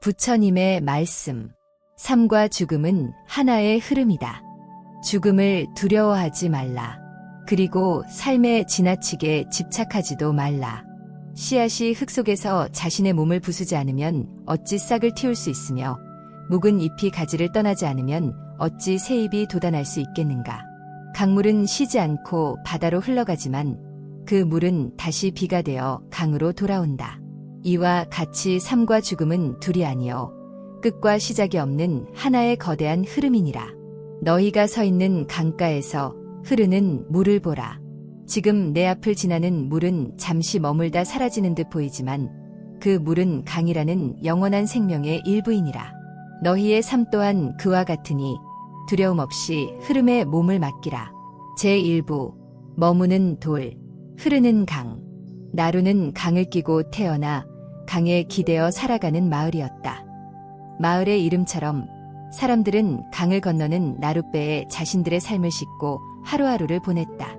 부처님의 말씀. 삶과 죽음은 하나의 흐름이다. 죽음을 두려워하지 말라. 그리고 삶에 지나치게 집착하지도 말라. 씨앗이 흙 속에서 자신의 몸을 부수지 않으면 어찌 싹을 틔울 수 있으며 묵은 잎이 가지를 떠나지 않으면 어찌 새 잎이 돋아날 수 있겠는가. 강물은 쉬지 않고 바다로 흘러가지만 그 물은 다시 비가 되어 강으로 돌아온다. 이와 같이 삶과 죽음은 둘이 아니요 끝과 시작이 없는 하나의 거대한 흐름이니라. 너희가 서 있는 강가에서 흐르는 물을 보라. 지금 내 앞을 지나는 물은 잠시 머물다 사라지는 듯 보이지만 그 물은 강이라는 영원한 생명의 일부이니라. 너희의 삶 또한 그와 같으니 두려움 없이 흐름에 몸을 맡기라. 제1부 머무는 돌, 흐르는 강. 나루는 강을 끼고 태어나 강에 기대어 살아가는 마을이었다. 마을의 이름처럼 사람들은 강을 건너는 나룻배에 자신들의 삶을 싣고 하루하루를 보냈다.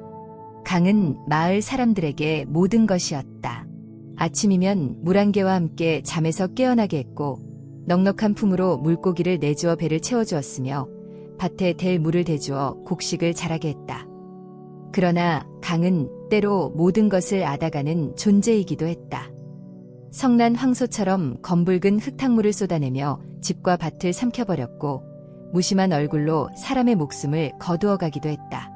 강은 마을 사람들에게 모든 것이었다. 아침이면 물안개와 함께 잠에서 깨어나게 했고 넉넉한 품으로 물고기를 내주어 배를 채워주었으며 밭에 댈 물을 대주어 곡식을 자라게 했다. 그러나 강은 때로 모든 것을 앗아가는 존재이기도 했다. 성난 황소처럼 검붉은 흙탕물을 쏟아내며 집과 밭을 삼켜버렸고 무심한 얼굴로 사람의 목숨을 거두어가기도 했다.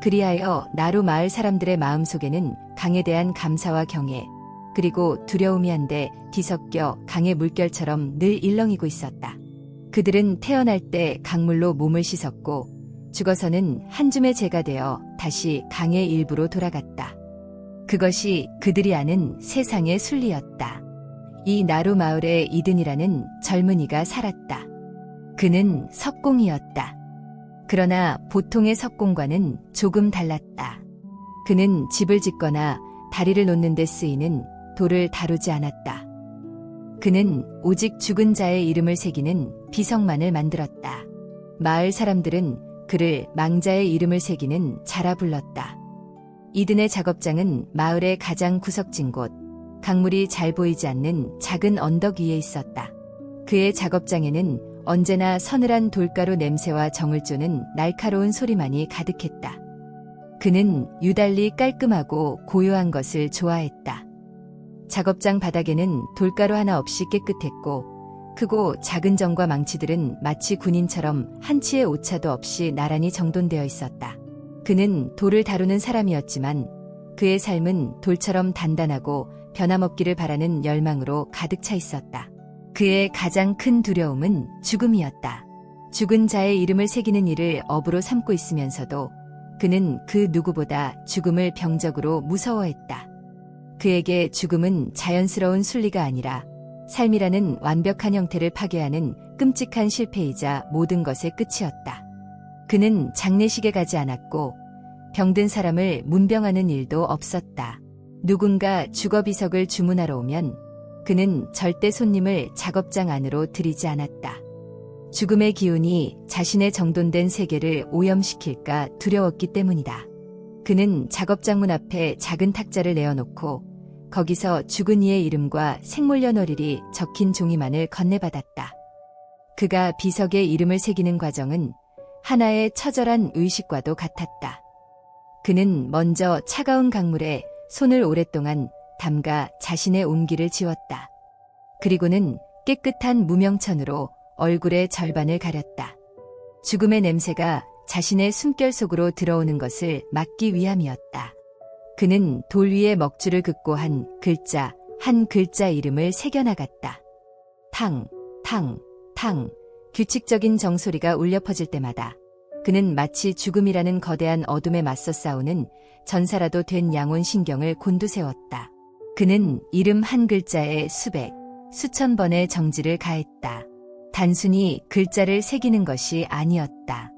그리하여 나루 마을 사람들의 마음속에는 강에 대한 감사와 경애 그리고 두려움이 한데 뒤섞여 강의 물결처럼 늘 일렁이고 있었다. 그들은 태어날 때 강물로 몸을 씻었고 죽어서는 한 줌의 재가 되어 다시 강의 일부로 돌아갔다. 그것이 그들이 아는 세상의 순리였다. 이 나루 마을에 이든이라는 젊은이가 살았다. 그는 석공이었다. 그러나 보통의 석공과는 조금 달랐다. 그는 집을 짓거나 다리를 놓는 데 쓰이는 돌을 다루지 않았다. 그는 오직 죽은 자의 이름을 새기는 비석만을 만들었다. 마을 사람들은 그를 망자의 이름을 새기는 자라 불렀다. 이든의 작업장은 마을의 가장 구석진 곳, 강물이 잘 보이지 않는 작은 언덕 위에 있었다. 그의 작업장에는 언제나 서늘한 돌가루 냄새와 정을 쪼는 날카로운 소리만이 가득했다. 그는 유달리 깔끔하고 고요한 것을 좋아했다. 작업장 바닥에는 돌가루 하나 없이 깨끗했고 크고 작은 정과 망치들은 마치 군인처럼 한치의 오차도 없이 나란히 정돈되어 있었다. 그는 돌을 다루는 사람이었지만 그의 삶은 돌처럼 단단하고 변함없기를 바라는 열망으로 가득 차 있었다. 그의 가장 큰 두려움은 죽음이었다. 죽은 자의 이름을 새기는 일을 업으로 삼고 있으면서도 그는 그 누구보다 죽음을 병적으로 무서워했다. 그에게 죽음은 자연스러운 순리가 아니라 삶이라는 완벽한 형태를 파괴하는 끔찍한 실패이자 모든 것의 끝이었다. 그는 장례식에 가지 않았고 병든 사람을 문병하는 일도 없었다. 누군가 주거비석을 주문하러 오면 그는 절대 손님을 작업장 안으로 들이지 않았다. 죽음의 기운이 자신의 정돈된 세계를 오염시킬까 두려웠기 때문이다. 그는 작업장 문 앞에 작은 탁자를 내어놓고 거기서 죽은 이의 이름과 생물년월일이 적힌 종이만을 건네받았다. 그가 비석에 이름을 새기는 과정은 하나의 처절한 의식과도 같았다. 그는 먼저 차가운 강물에 손을 오랫동안 담가 자신의 온기를 지웠다. 그리고는 깨끗한 무명천으로 얼굴의 절반을 가렸다. 죽음의 냄새가 자신의 숨결 속으로 들어오는 것을 막기 위함이었다. 그는 돌 위에 먹줄을 긋고 한 글자 이름을 새겨나갔다. 탕, 탕, 탕. 규칙적인 정소리가 울려 퍼질 때마다 그는 마치 죽음이라는 거대한 어둠에 맞서 싸우는 전사라도 된 양온 신경을 곤두세웠다. 그는 이름 한 글자에 수백, 수천 번의 정지를 가했다. 단순히 글자를 새기는 것이 아니었다.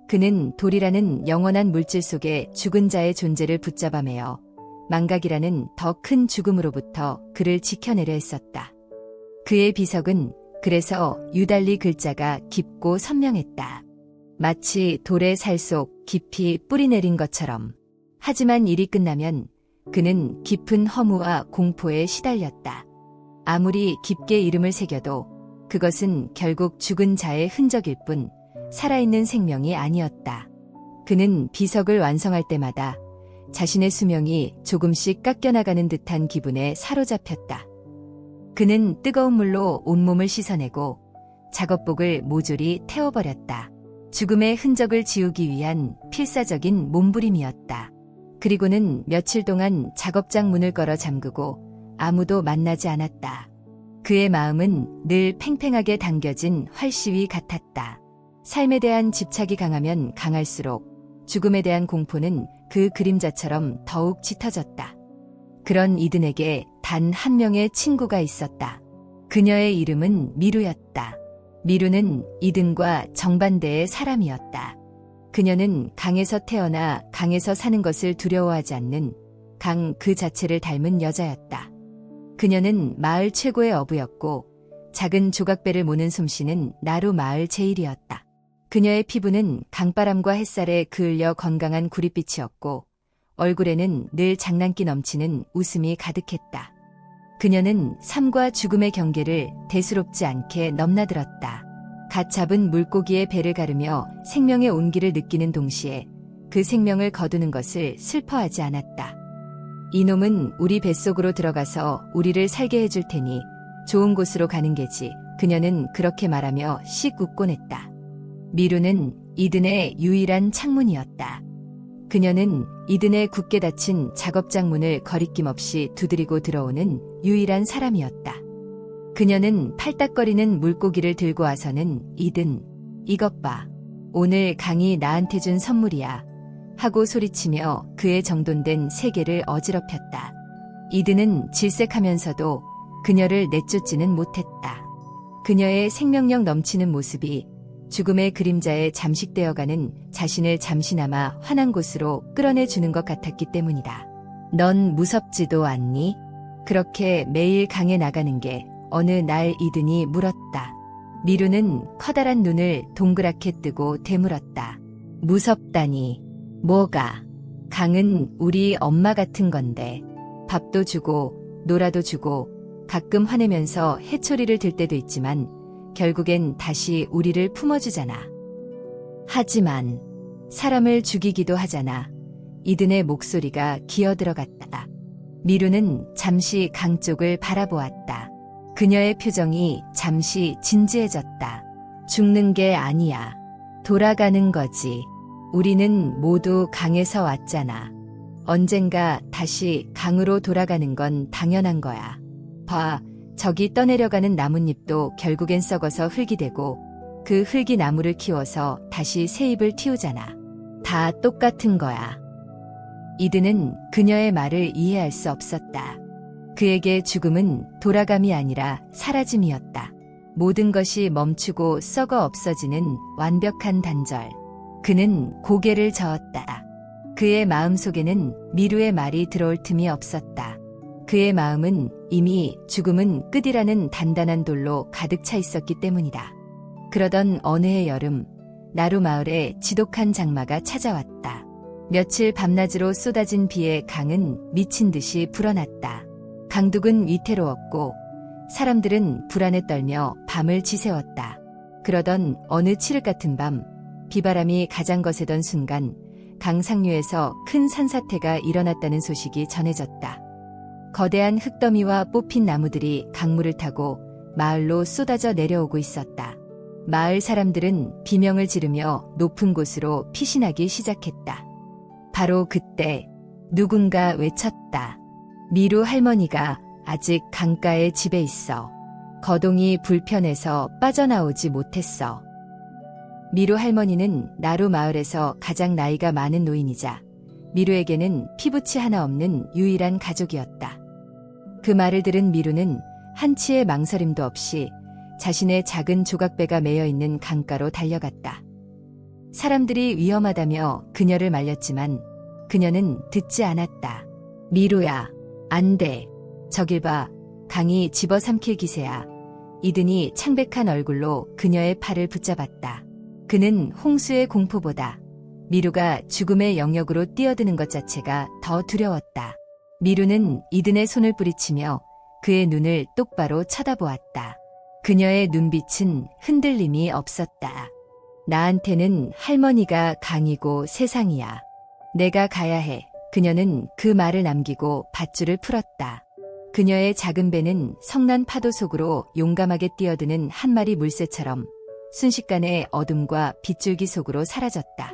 그는 돌이라는 영원한 물질 속에 죽은 자의 존재를 붙잡아 매어 망각이라는 더 큰 죽음으로부터 그를 지켜내려 했었다. 그의 비석은 그래서 유달리 글자가 깊고 선명했다. 마치 돌의 살 속 깊이 뿌리 내린 것처럼. 하지만 일이 끝나면 그는 깊은 허무와 공포에 시달렸다. 아무리 깊게 이름을 새겨도 그것은 결국 죽은 자의 흔적일 뿐 살아있는 생명이 아니었다. 그는 비석을 완성할 때마다 자신의 수명이 조금씩 깎여나가는 듯한 기분에 사로잡혔다. 그는 뜨거운 물로 온몸을 씻어내고 작업복을 모조리 태워버렸다. 죽음의 흔적을 지우기 위한 필사적인 몸부림이었다. 그리고는 며칠 동안 작업장 문을 걸어 잠그고 아무도 만나지 않았다. 그의 마음은 늘 팽팽하게 당겨진 활시위 같았다. 삶에 대한 집착이 강하면 강할수록 죽음에 대한 공포는 그 그림자처럼 더욱 짙어졌다. 그런 이든에게 단 한 명의 친구가 있었다. 그녀의 이름은 미루였다. 미루는 이든과 정반대의 사람이었다. 그녀는 강에서 태어나 강에서 사는 것을 두려워하지 않는 강 그 자체를 닮은 여자였다. 그녀는 마을 최고의 어부였고 작은 조각배를 모는 솜씨는 나루 마을 제일이었다. 그녀의 피부는 강바람과 햇살에 그을려 건강한 구릿빛이었고 얼굴에는 늘 장난기 넘치는 웃음이 가득했다. 그녀는 삶과 죽음의 경계를 대수롭지 않게 넘나들었다. 갓 잡은 물고기의 배를 가르며 생명의 온기를 느끼는 동시에 그 생명을 거두는 것을 슬퍼하지 않았다. 이놈은 우리 뱃속으로 들어가서 우리를 살게 해줄 테니 좋은 곳으로 가는 게지. 그녀는 그렇게 말하며 씩 웃곤 했다. 미루는 이든의 유일한 창문이었다. 그녀는 이든의 굳게 닫힌 작업장 문을 거리낌 없이 두드리고 들어오는 유일한 사람이었다. 그녀는 팔딱거리는 물고기를 들고 와서는 이든, 이것 봐. 오늘 강이 나한테 준 선물이야. 하고 소리치며 그의 정돈된 세계를 어지럽혔다. 이든은 질색하면서도 그녀를 내쫓지는 못했다. 그녀의 생명력 넘치는 모습이 죽음의 그림자에 잠식되어가는 자신을 잠시나마 환한 곳으로 끌어내주는 것 같았기 때문이다. 넌 무섭지도 않니? 그렇게 매일 강에 나가는 게 어느 날 이든이 물었다. 미루는 커다란 눈을 동그랗게 뜨고 되물었다. 무섭다니. 뭐가? 강은 우리 엄마 같은 건데. 밥도 주고 놀아도 주고 가끔 화내면서 해초리를 들 때도 있지만 결국엔 다시 우리를 품어주잖아. 하지만 사람을 죽이기도 하잖아. 이든의 목소리가 기어들어갔다. 미루는 잠시 강 쪽을 바라보았다. 그녀의 표정이 잠시 진지해졌다. 죽는 게 아니야. 돌아가는 거지. 우리는 모두 강에서 왔잖아. 언젠가 다시 강으로 돌아가는 건 당연한 거야. 봐, 저기 떠내려가는 나뭇잎도 결국엔 썩어서 흙이 되고 그 흙이 나무를 키워서 다시 새 잎을 틔우잖아. 다 똑같은 거야. 이든은 그녀의 말을 이해할 수 없었다. 그에게 죽음은 돌아감이 아니라 사라짐이었다. 모든 것이 멈추고 썩어 없어지는 완벽한 단절. 그는 고개를 저었다. 그의 마음속에는 미루의 말이 들어올 틈이 없었다. 그의 마음은 이미 죽음은 끝이라는 단단한 돌로 가득 차 있었기 때문이다. 그러던 어느 해 여름, 나루 마을에 지독한 장마가 찾아왔다. 며칠 밤낮으로 쏟아진 비에 강은 미친 듯이 불어났다. 강둑은 위태로웠고 사람들은 불안에 떨며 밤을 지새웠다. 그러던 어느 칠흑 같은 밤, 비바람이 가장 거세던 순간 강 상류에서 큰 산사태가 일어났다는 소식이 전해졌다. 거대한 흙더미와 뽑힌 나무들이 강물을 타고 마을로 쏟아져 내려오고 있었다. 마을 사람들은 비명을 지르며 높은 곳으로 피신하기 시작했다. 바로 그때 누군가 외쳤다. 미루 할머니가 아직 강가에 집에 있어. 거동이 불편해서 빠져나오지 못했어. 미루 할머니는 나루 마을에서 가장 나이가 많은 노인이자 미루에게는 피부치 하나 없는 유일한 가족이었다. 그 말을 들은 미루는 한치의 망설임도 없이 자신의 작은 조각배가 매여 있는 강가로 달려갔다. 사람들이 위험하다며 그녀를 말렸지만 그녀는 듣지 않았다. 미루야, 안 돼. 저길 봐. 강이 집어삼킬 기세야. 이든이 창백한 얼굴로 그녀의 팔을 붙잡았다. 그는 홍수의 공포보다 미루가 죽음의 영역으로 뛰어드는 것 자체가 더 두려웠다. 미루는 이든의 손을 뿌리치며 그의 눈을 똑바로 쳐다보았다. 그녀의 눈빛은 흔들림이 없었다. 나한테는 할머니가 강이고 세상이야. 내가 가야 해. 그녀는 그 말을 남기고 밧줄을 풀었다. 그녀의 작은 배는 성난 파도 속으로 용감하게 뛰어드는 한 마리 물새처럼 순식간에 어둠과 빗줄기 속으로 사라졌다.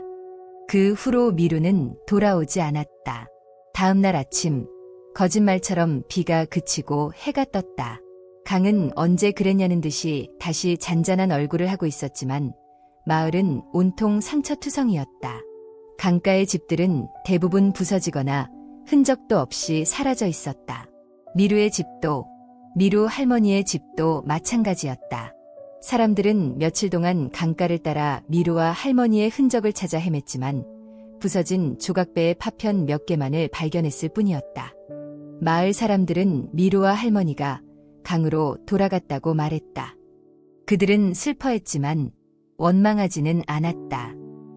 그 후로 미루는 돌아오지 않았다. 다음 날 아침, 거짓말처럼 비가 그치고 해가 떴다. 강은 언제 그랬냐는 듯이 다시 잔잔한 얼굴을 하고 있었지만 마을은 온통 상처투성이었다. 강가의 집들은 대부분 부서지거나 흔적도 없이 사라져 있었다. 미루의 집도, 미루 할머니의 집도 마찬가지였다. 사람들은 며칠 동안 강가를 따라 미루와 할머니의 흔적을 찾아 헤맸지만 부서진 조각배의 파편 몇 개만을 발견했을 뿐이었다. 마을 사람들은 미루와 할머니가 강으로 돌아갔다고 말했다. 그들은 슬퍼했지만 원망하지는 않았다.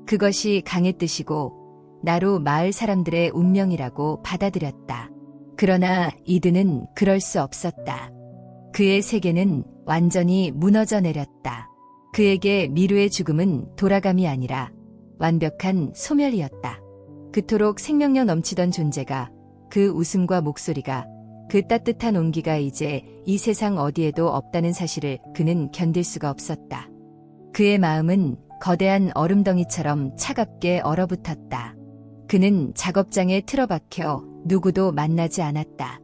그것이 강의 뜻이고 나로 마을 사람들의 운명이라고 받아들였다. 그러나 이드는 그럴 수 없었다. 그의 세계는 완전히 무너져 내렸다. 그에게 미루의 죽음은 돌아감이 아니라 완벽한 소멸이었다. 그토록 생명력 넘치던 존재가, 그 웃음과 목소리가, 그 따뜻한 온기가 이제 이 세상 어디에도 없다는 사실을 그는 견딜 수가 없었다. 그의 마음은 거대한 얼음덩이처럼 차갑게 얼어붙었다. 그는 작업장에 틀어박혀 누구도 만나지 않았다.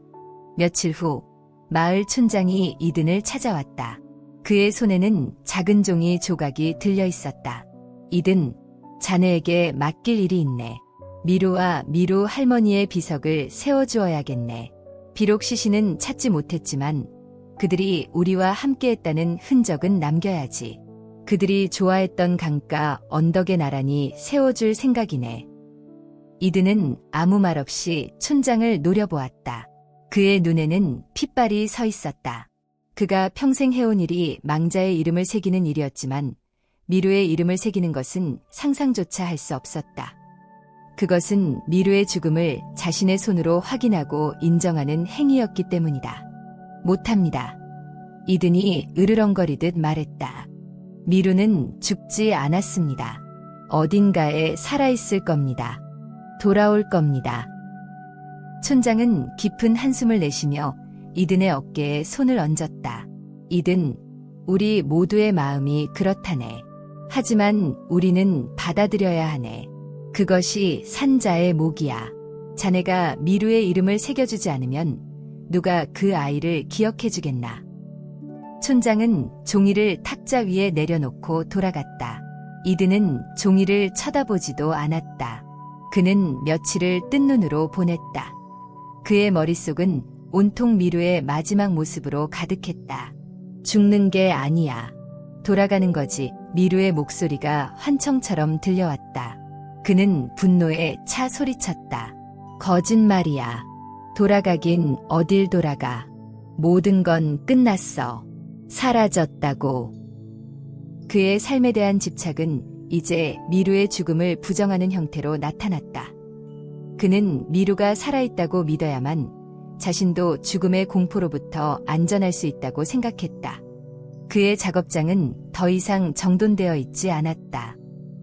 며칠 후 마을 촌장이 이든을 찾아왔다. 그의 손에는 작은 종이 조각이 들려 있었다. 이든, 자네에게 맡길 일이 있네. 미루와 미루 할머니의 비석을 세워주어야겠네. 비록 시신은 찾지 못했지만 그들이 우리와 함께했다는 흔적은 남겨야지. 그들이 좋아했던 강가 언덕에 나란히 세워줄 생각이네. 이드는 아무 말 없이 촌장을 노려보았다. 그의 눈에는 핏발이 서 있었다. 그가 평생 해온 일이 망자의 이름을 새기는 일이었지만 미루의 이름을 새기는 것은 상상조차 할 수 없었다. 그것은 미루의 죽음을 자신의 손으로 확인하고 인정하는 행위였기 때문이다. 못합니다. 이든이 으르렁거리듯 말했다. 미루는 죽지 않았습니다. 어딘가에 살아있을 겁니다. 돌아올 겁니다. 촌장은 깊은 한숨을 내쉬며 이든의 어깨에 손을 얹었다. 이든, 우리 모두의 마음이 그렇다네. 하지만 우리는 받아들여야 하네. 그것이 산자의 목이야. 자네가 미루의 이름을 새겨주지 않으면 누가 그 아이를 기억해주겠나. 촌장은 종이를 탁자 위에 내려놓고 돌아갔다. 이든은 종이를 쳐다보지도 않았다. 그는 며칠을 뜬 눈으로 보냈다. 그의 머릿속은 온통 미루의 마지막 모습으로 가득했다. 죽는 게 아니야. 돌아가는 거지. 미루의 목소리가 환청처럼 들려왔다. 그는 분노에 차 소리쳤다. 거짓말이야. 돌아가긴 어딜 돌아가. 모든 건 끝났어. 사라졌다고. 그의 삶에 대한 집착은 이제 미루의 죽음을 부정하는 형태로 나타났다. 그는 미루가 살아있다고 믿어야만 자신도 죽음의 공포로부터 안전할 수 있다고 생각했다. 그의 작업장은 더 이상 정돈되어 있지 않았다.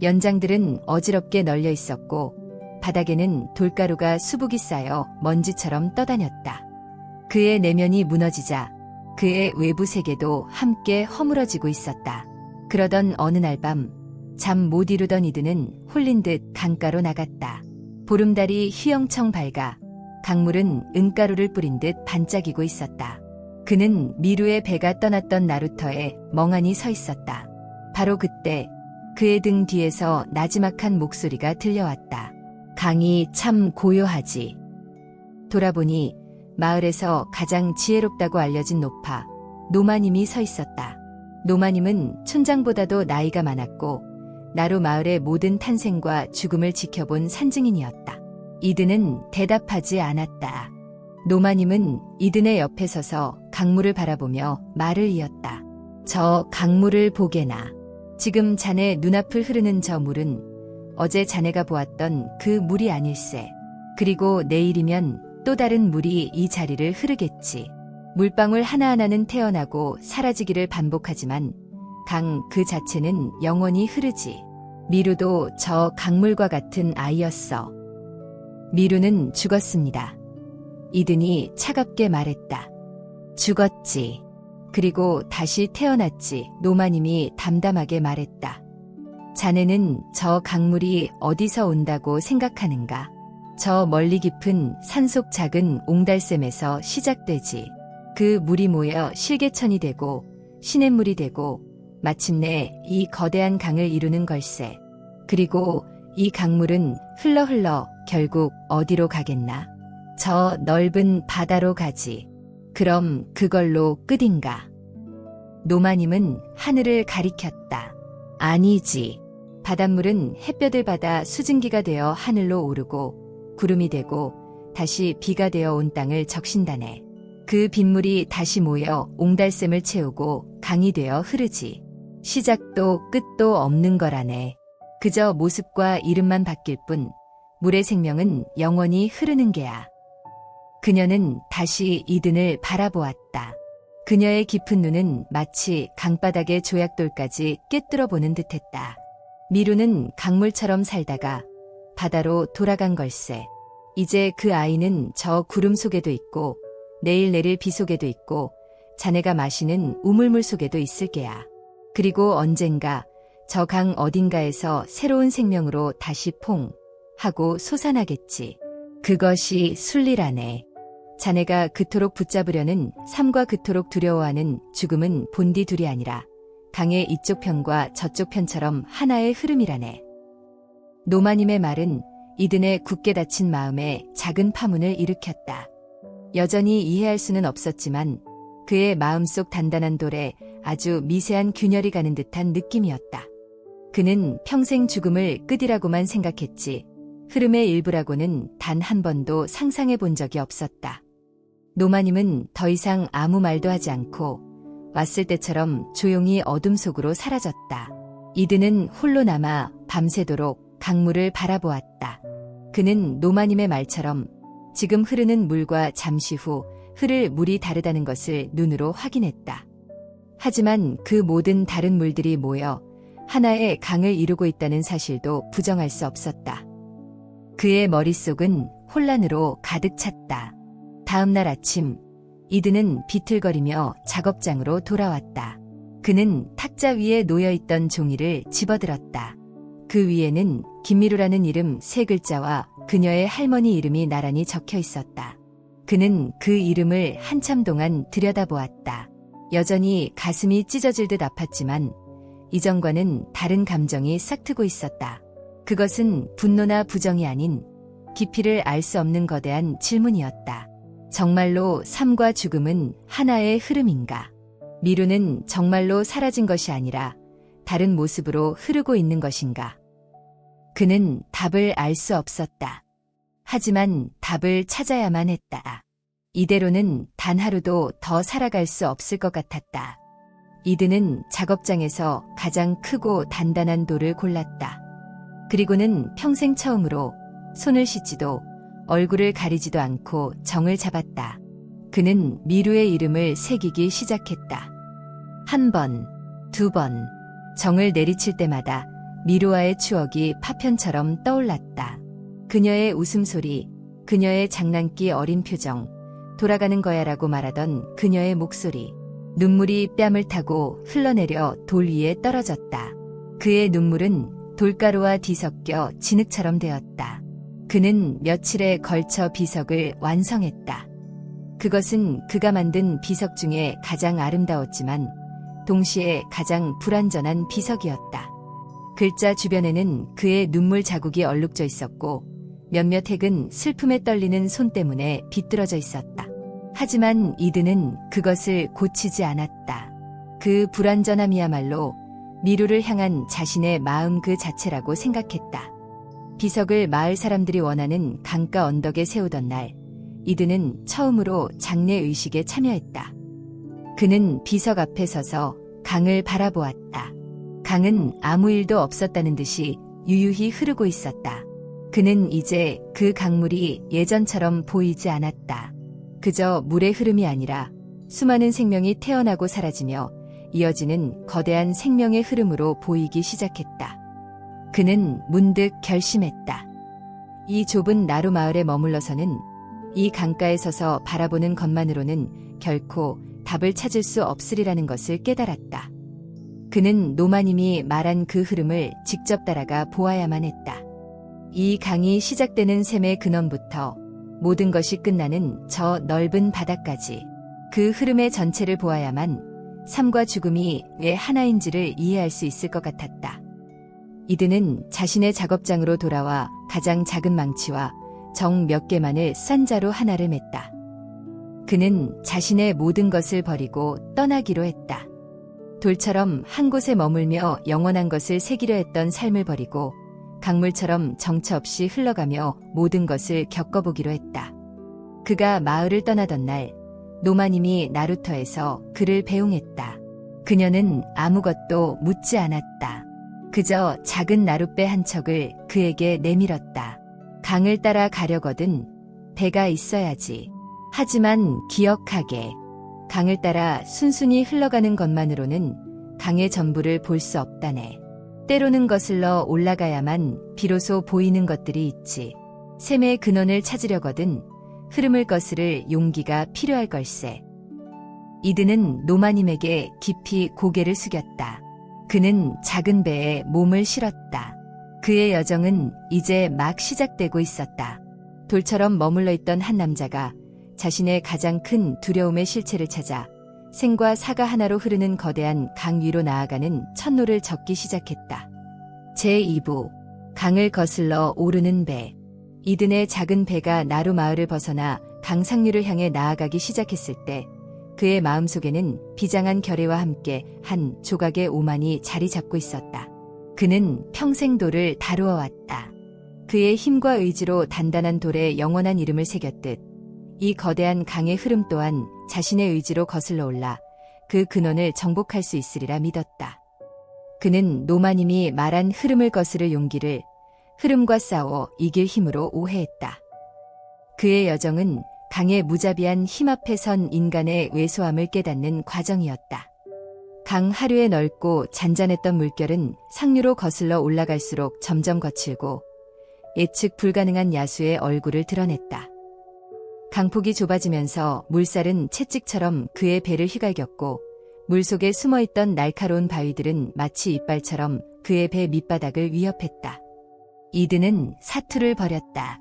연장들은 어지럽게 널려 있었고 바닥에는 돌가루가 수북이 쌓여 먼지처럼 떠다녔다. 그의 내면이 무너지자 그의 외부 세계도 함께 허물어지고 있었다. 그러던 어느 날 밤, 잠 못 이루던 이드는 홀린 듯 강가로 나갔다. 보름달이 휘영청 밝아 강물은 은가루를 뿌린 듯 반짝이고 있었다. 그는 미루의 배가 떠났던 나루터에 멍하니 서 있었다. 바로 그때 그의 등 뒤에서 나지막한 목소리가 들려왔다. 강이 참 고요하지. 돌아보니 마을에서 가장 지혜롭다고 알려진 노파, 노마님이 서 있었다. 노마님은 촌장보다도 나이가 많았고 나루 마을의 모든 탄생과 죽음을 지켜본 산증인이었다. 이든은 대답하지 않았다. 노마님은 이든의 옆에 서서 강물을 바라보며 말을 이었다. 저 강물을 보게나. 지금 자네 눈앞을 흐르는 저 물은 어제 자네가 보았던 그 물이 아닐세. 그리고 내일이면 또 다른 물이 이 자리를 흐르겠지. 물방울 하나하나는 태어나고 사라지기를 반복하지만 강 그 자체는 영원히 흐르지. 미루도 저 강물과 같은 아이였어. 미루는 죽었습니다. 이든이 차갑게 말했다. 죽었지. 그리고 다시 태어났지. 노마님이 담담하게 말했다. 자네는 저 강물이 어디서 온다고 생각하는가? 저 멀리 깊은 산속 작은 옹달샘에서 시작되지. 그 물이 모여 실개천이 되고 시냇물이 되고 마침내 이 거대한 강을 이루는 걸세. 그리고 이 강물은 흘러 결국 어디로 가겠나? 저 넓은 바다로 가지. 그럼 그걸로 끝인가? 노마님은 하늘을 가리켰다. 아니지. 바닷물은 햇볕을 받아 수증기가 되어 하늘로 오르고 구름이 되고 다시 비가 되어 온 땅을 적신다네. 그 빗물이 다시 모여 옹달샘을 채우고 강이 되어 흐르지. 시작도 끝도 없는 거라네. 그저 모습과 이름만 바뀔 뿐 물의 생명은 영원히 흐르는 게야. 그녀는 다시 이든을 바라보았다. 그녀의 깊은 눈은 마치 강바닥의 조약돌까지 꿰뚫어 보는 듯했다. 미루는 강물처럼 살다가 바다로 돌아간 걸세. 이제 그 아이는 저 구름 속에도 있고 내일 내릴 비 속에도 있고 자네가 마시는 우물물 속에도 있을 게야. 그리고 언젠가 저 강 어딘가에서 새로운 생명으로 다시 퐁 하고 솟아나겠지. 그것이 순리라네. 자네가 그토록 붙잡으려는 삶과 그토록 두려워하는 죽음은 본디 둘이 아니라 강의 이쪽 편과 저쪽 편처럼 하나의 흐름이라네. 노마님의 말은 이든의 굳게 닫힌 마음에 작은 파문을 일으켰다. 여전히 이해할 수는 없었지만 그의 마음속 단단한 돌에 아주 미세한 균열이 가는 듯한 느낌이었다. 그는 평생 죽음을 끝이라고만 생각했지 흐름의 일부라고는 단 한 번도 상상해 본 적이 없었다. 노마님은 더 이상 아무 말도 하지 않고 왔을 때처럼 조용히 어둠 속으로 사라졌다. 이든은 홀로 남아 밤새도록 강물을 바라보았다. 그는 노마님의 말처럼 지금 흐르는 물과 잠시 후 흐를 물이 다르다는 것을 눈으로 확인했다. 하지만 그 모든 다른 물들이 모여 하나의 강을 이루고 있다는 사실도 부정할 수 없었다. 그의 머릿속은 혼란으로 가득 찼다. 다음 날 아침, 이든은 비틀거리며 작업장으로 돌아왔다. 그는 탁자 위에 놓여있던 종이를 집어들었다. 그 위에는 김미루라는 이름 3글자와 그녀의 할머니 이름이 나란히 적혀 있었다. 그는 그 이름을 한참 동안 들여다보았다. 여전히 가슴이 찢어질 듯 아팠지만 이전과는 다른 감정이 싹트고 있었다. 그것은 분노나 부정이 아닌 깊이를 알 수 없는 거대한 질문이었다. 정말로 삶과 죽음은 하나의 흐름인가? 미루는 정말로 사라진 것이 아니라 다른 모습으로 흐르고 있는 것인가? 그는 답을 알 수 없었다. 하지만 답을 찾아야만 했다. 이대로는 단 하루도 더 살아갈 수 없을 것 같았다. 이든은 작업장에서 가장 크고 단단한 돌을 골랐다. 그리고는 평생 처음으로 손을 씻지도 얼굴을 가리지도 않고 정을 잡았다. 그는 미루의 이름을 새기기 시작했다. 1번, 2번, 정을 내리칠 때마다 미루와의 추억이 파편처럼 떠올랐다. 그녀의 웃음소리, 그녀의 장난기 어린 표정, 돌아가는 거야라고 말하던 그녀의 목소리, 눈물이 뺨을 타고 흘러내려 돌 위에 떨어졌다. 그의 눈물은 돌가루와 뒤섞여 진흙처럼 되었다. 그는 며칠에 걸쳐 비석을 완성했다. 그것은 그가 만든 비석 중에 가장 아름다웠지만 동시에 가장 불완전한 비석이었다. 글자 주변에는 그의 눈물 자국이 얼룩져 있었고 몇몇 핵은 슬픔에 떨리는 손 때문에 비뚤어져 있었다. 하지만 이든은 그것을 고치지 않았다. 그 불완전함이야말로 미루를 향한 자신의 마음 그 자체라고 생각했다. 비석을 마을 사람들이 원하는 강가 언덕에 세우던 날, 이든은 처음으로 장례의식에 참여했다. 그는 비석 앞에 서서 강을 바라보았다. 강은 아무 일도 없었다는 듯이 유유히 흐르고 있었다. 그는 이제 그 강물이 예전처럼 보이지 않았다. 그저 물의 흐름이 아니라 수많은 생명이 태어나고 사라지며 이어지는 거대한 생명의 흐름으로 보이기 시작했다. 그는 문득 결심했다. 이 좁은 나루 마을에 머물러서는 이 강가에 서서 바라보는 것만으로는 결코 답을 찾을 수 없으리라는 것을 깨달았다. 그는 노마님이 말한 그 흐름을 직접 따라가 보아야만 했다. 이 강이 시작되는 샘의 근원부터 모든 것이 끝나는 저 넓은 바다까지 그 흐름의 전체를 보아야만 삶과 죽음이 왜 하나인지를 이해할 수 있을 것 같았다. 이드는 자신의 작업장으로 돌아와 가장 작은 망치와 정 몇 개만을 싼자루 하나를 맸다. 그는 자신의 모든 것을 버리고 떠나기로 했다. 돌처럼 한 곳에 머물며 영원한 것을 새기려 했던 삶을 버리고 강물처럼 정처 없이 흘러가며 모든 것을 겪어보기로 했다. 그가 마을을 떠나던 날 노마님이 나루터에서 그를 배웅했다. 그녀는 아무것도 묻지 않았다. 그저 작은 나룻배 한 척을 그에게 내밀었다. 강을 따라 가려거든 배가 있어야지. 하지만 기억하게. 강을 따라 순순히 흘러가는 것만으로는 강의 전부를 볼 수 없다네. 때로는 거슬러 올라가야만 비로소 보이는 것들이 있지. 샘의 근원을 찾으려거든 흐름을 거스를 용기가 필요할 걸세. 이드는 노마님에게 깊이 고개를 숙였다. 그는 작은 배에 몸을 실었다. 그의 여정은 이제 막 시작되고 있었다. 돌처럼 머물러 있던 한 남자가 자신의 가장 큰 두려움의 실체를 찾아 생과 사가 하나로 흐르는 거대한 강 위로 나아가는 첫노를 젓기 시작했다. 제2부 강을 거슬러 오르는 배. 이든의 작은 배가 나루 마을을 벗어나 강 상류를 향해 나아가기 시작했을 때 그의 마음속에는 비장한 결의와 함께 한 조각의 오만이 자리 잡고 있었다. 그는 평생 돌을 다루어 왔다. 그의 힘과 의지로 단단한 돌에 영원한 이름을 새겼듯 이 거대한 강의 흐름 또한 자신의 의지로 거슬러 올라 그 근원을 정복할 수 있으리라 믿었다. 그는 노마님이 말한 흐름을 거스를 용기를 흐름과 싸워 이길 힘으로 오해했다. 그의 여정은 강의 무자비한 힘 앞에 선 인간의 왜소함을 깨닫는 과정이었다. 강 하류의 넓고 잔잔했던 물결은 상류로 거슬러 올라갈수록 점점 거칠고 예측 불가능한 야수의 얼굴을 드러냈다. 강폭이 좁아지면서 물살은 채찍처럼 그의 배를 휘갈겼고 물속에 숨어있던 날카로운 바위들은 마치 이빨처럼 그의 배 밑바닥을 위협했다. 이드는 사투를 벌였다.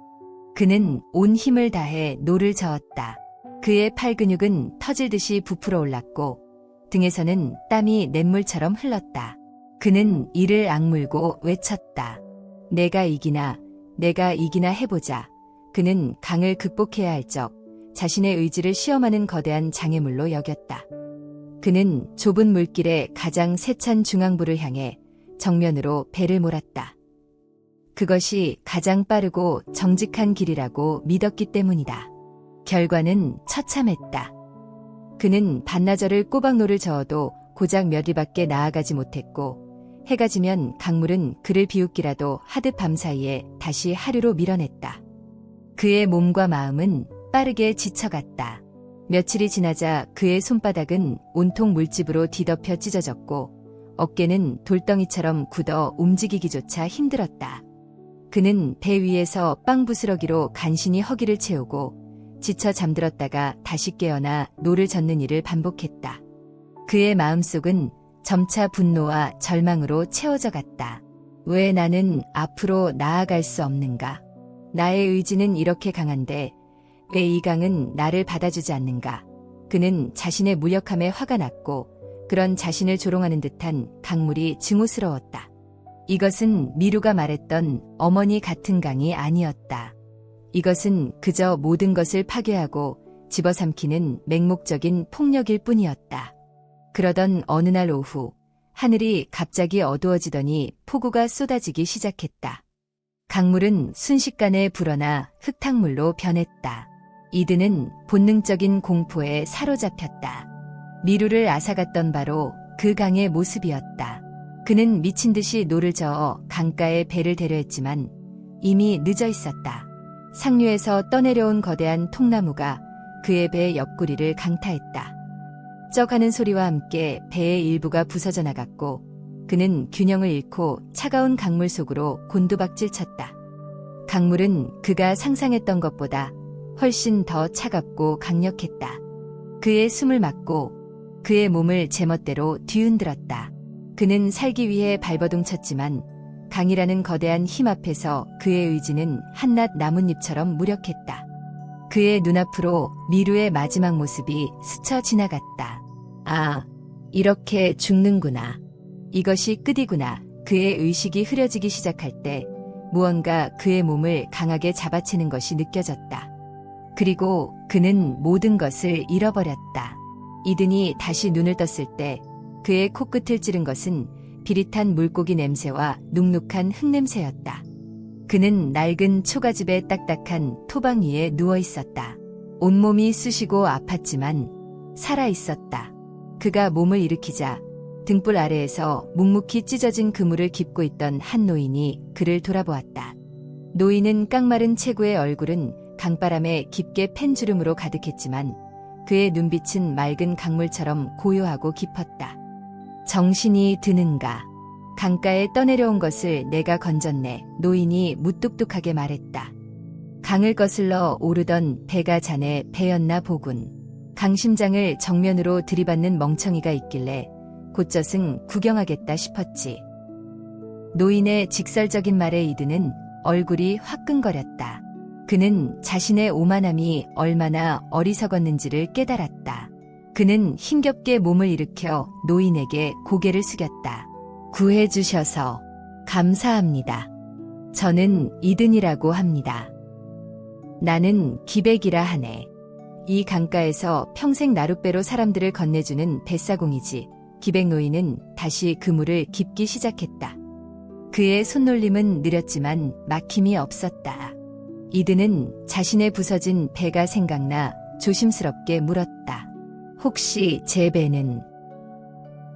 그는 온 힘을 다해 노를 저었다. 그의 팔 근육은 터질듯이 부풀어 올랐고 등에서는 땀이 냇물처럼 흘렀다. 그는 이를 악물고 외쳤다. 내가 이기나 해보자. 그는 강을 극복해야 할 적 자신의 의지를 시험하는 거대한 장애물로 여겼다. 그는 좁은 물길의 가장 세찬 중앙부를 향해 정면으로 배를 몰았다. 그것이 가장 빠르고 정직한 길이라고 믿었기 때문이다. 결과는 처참했다. 그는 반나절을 꼬박노를 저어도 고작 몇 리밖에 나아가지 못했고 해가 지면 강물은 그를 비웃기라도 하듯 밤사이에 다시 하류로 밀어냈다. 그의 몸과 마음은 빠르게 지쳐갔다. 며칠이 지나자 그의 손바닥은 온통 물집으로 뒤덮여 찢어졌고 어깨는 돌덩이처럼 굳어 움직이기조차 힘들었다. 그는 배 위에서 빵 부스러기로 간신히 허기를 채우고 지쳐 잠들었다가 다시 깨어나 노를 젓는 일을 반복했다. 그의 마음속은 점차 분노와 절망으로 채워져 갔다. 왜 나는 앞으로 나아갈 수 없는가? 나의 의지는 이렇게 강한데 왜 이 강은 나를 받아주지 않는가? 그는 자신의 무력함에 화가 났고 그런 자신을 조롱하는 듯한 강물이 증오스러웠다. 이것은 미루가 말했던 어머니 같은 강이 아니었다. 이것은 그저 모든 것을 파괴하고 집어삼키는 맹목적인 폭력일 뿐이었다. 그러던 어느 날 오후 하늘이 갑자기 어두워지더니 폭우가 쏟아지기 시작했다. 강물은 순식간에 불어나 흙탕물로 변했다. 이드는 본능적인 공포에 사로잡혔다. 미루를 앗아갔던 바로 그 강의 모습이었다. 그는 미친 듯이 노를 저어 강가에 배를 대려 했지만 이미 늦어 있었다. 상류에서 떠내려온 거대한 통나무가 그의 배 옆구리를 강타했다. 쩍쩍 하는 소리와 함께 배의 일부가 부서져 나갔고 그는 균형을 잃고 차가운 강물 속으로 곤두박질 쳤다. 강물은 그가 상상했던 것보다 훨씬 더 차갑고 강력했다. 그의 숨을 막고 그의 몸을 제멋대로 뒤흔들었다. 그는 살기 위해 발버둥 쳤지만 강이라는 거대한 힘 앞에서 그의 의지는 한낱 나뭇잎처럼 무력했다. 그의 눈앞으로 미루의 마지막 모습이 스쳐 지나갔다. 아, 이렇게 죽는구나. 이것이 끝이구나. 그의 의식이 흐려지기 시작할 때 무언가 그의 몸을 강하게 잡아채는 것이 느껴졌다. 그리고 그는 모든 것을 잃어버렸다. 이든이 다시 눈을 떴을 때 그의 코끝을 찌른 것은 비릿한 물고기 냄새와 눅눅한 흙냄새였다. 그는 낡은 초가집의 딱딱한 토방 위에 누워 있었다. 온몸이 쑤시고 아팠지만 살아있었다. 그가 몸을 일으키자 등불 아래에서 묵묵히 찢어진 그물을 깁고 있던 한 노인이 그를 돌아보았다. 노인은 깡마른 체구의 얼굴은 강바람에 깊게 팬 주름으로 가득했지만 그의 눈빛은 맑은 강물처럼 고요하고 깊었다. 정신이 드는가? 강가에 떠내려온 것을 내가 건졌네. 노인이 무뚝뚝하게 말했다. 강을 거슬러 오르던 배가 자네 배였나 보군. 강심장을 정면으로 들이받는 멍청이가 있길래 곧저승 구경하겠다 싶었지. 노인의 직설적인 말에 이드는 얼굴이 화끈거렸다. 그는 자신의 오만함이 얼마나 어리석었는지를 깨달았다. 그는 힘겹게 몸을 일으켜 노인에게 고개를 숙였다. 구해주셔서 감사합니다. 저는 이든이라고 합니다. 나는 기백이라 하네. 이 강가에서 평생 나룻배로 사람들을 건네주는 뱃사공이지. 기백 노인은 다시 그물을 깁기 시작했다. 그의 손놀림은 느렸지만 막힘이 없었다. 이든은 자신의 부서진 배가 생각나 조심스럽게 물었다. 혹시 제 배는?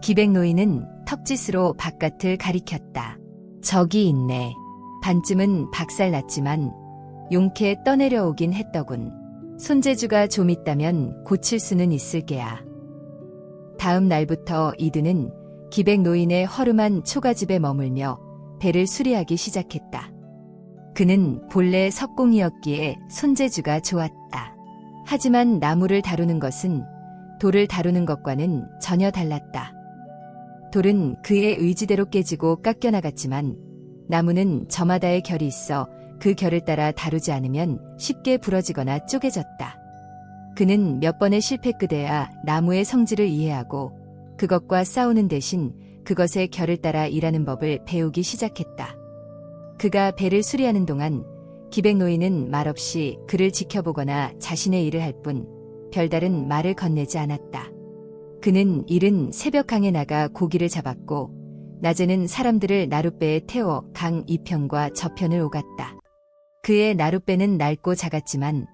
기백 노인은 턱짓으로 바깥을 가리켰다. 저기 있네. 반쯤은 박살났지만 용케 떠내려오긴 했더군. 손재주가 좀 있다면 고칠 수는 있을 게야. 다음 날부터 이든은 기백 노인의 허름한 초가집에 머물며 배를 수리하기 시작했다. 그는 본래 석공이었기에 손재주가 좋았다. 하지만 나무를 다루는 것은 돌을 다루는 것과는 전혀 달랐다. 돌은 그의 의지대로 깨지고 깎여나갔지만 나무는 저마다의 결이 있어 그 결을 따라 다루지 않으면 쉽게 부러지거나 쪼개졌다. 그는 몇 번의 실패 끝에야 나무의 성질을 이해하고 그것과 싸우는 대신 그것의 결을 따라 일하는 법을 배우기 시작했다. 그가 배를 수리하는 동안 기백 노인은 말없이 그를 지켜보거나 자신의 일을 할 뿐 별다른 말을 건네지 않았다. 그는 이른 새벽강에 나가 고기를 잡았고 낮에는 사람들을 나룻배에 태워 강 이편과 저편을 오갔다. 그의 나룻배는 낡고 작았지만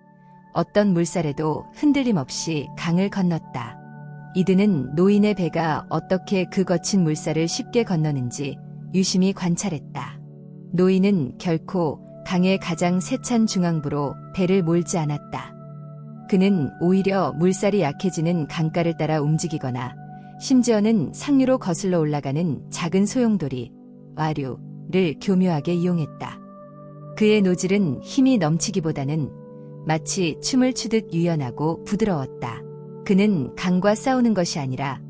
어떤 물살에도 흔들림 없이 강을 건넜다. 이든은 노인의 배가 어떻게 그 거친 물살을 쉽게 건너는지 유심히 관찰했다. 노인은 결코 강의 가장 세찬 중앙부로 배를 몰지 않았다. 그는 오히려 물살이 약해지는 강가를 따라 움직이거나 심지어는 상류로 거슬러 올라가는 작은 소용돌이, 와류를 교묘하게 이용했다. 그의 노질은 힘이 넘치기보다는 마치 춤을 추듯 유연하고 부드러웠다. 그는 강과 싸우는 것이 아니라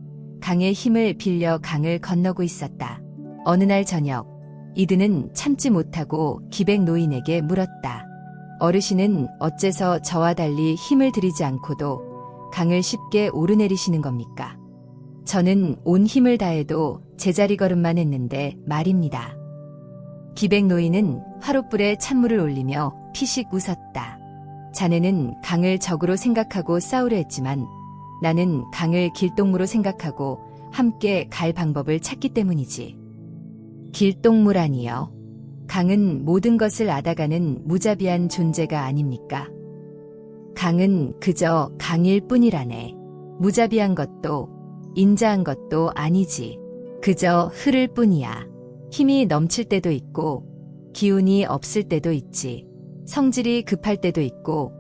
강의 힘을 빌려 강을 건너고 있었다. 어느 날 저녁, 이든은 참지 못하고 기백 노인에게 물었다. 어르신은 어째서 저와 달리 힘을 들이지 않고도 강을 쉽게 오르내리시는 겁니까? 저는 온 힘을 다해도 제자리 걸음만 했는데 말입니다. 기백 노인은 화롯불에 찬물을 올리며 피식 웃었다. 자네는 강을 적으로 생각하고 싸우려 했지만 나는 강을 길동무로 생각하고 함께 갈 방법을 찾기 때문이지. 길동무라니요. 강은 모든 것을 앗아가는 무자비한 존재가 아닙니까? 강은 그저 강일 뿐이라네. 무자비한 것도 인자한 것도 아니지. 그저 흐를 뿐이야. 힘이 넘칠 때도 있고 기운이 없을 때도 있지. 성질이 급할 때도 있고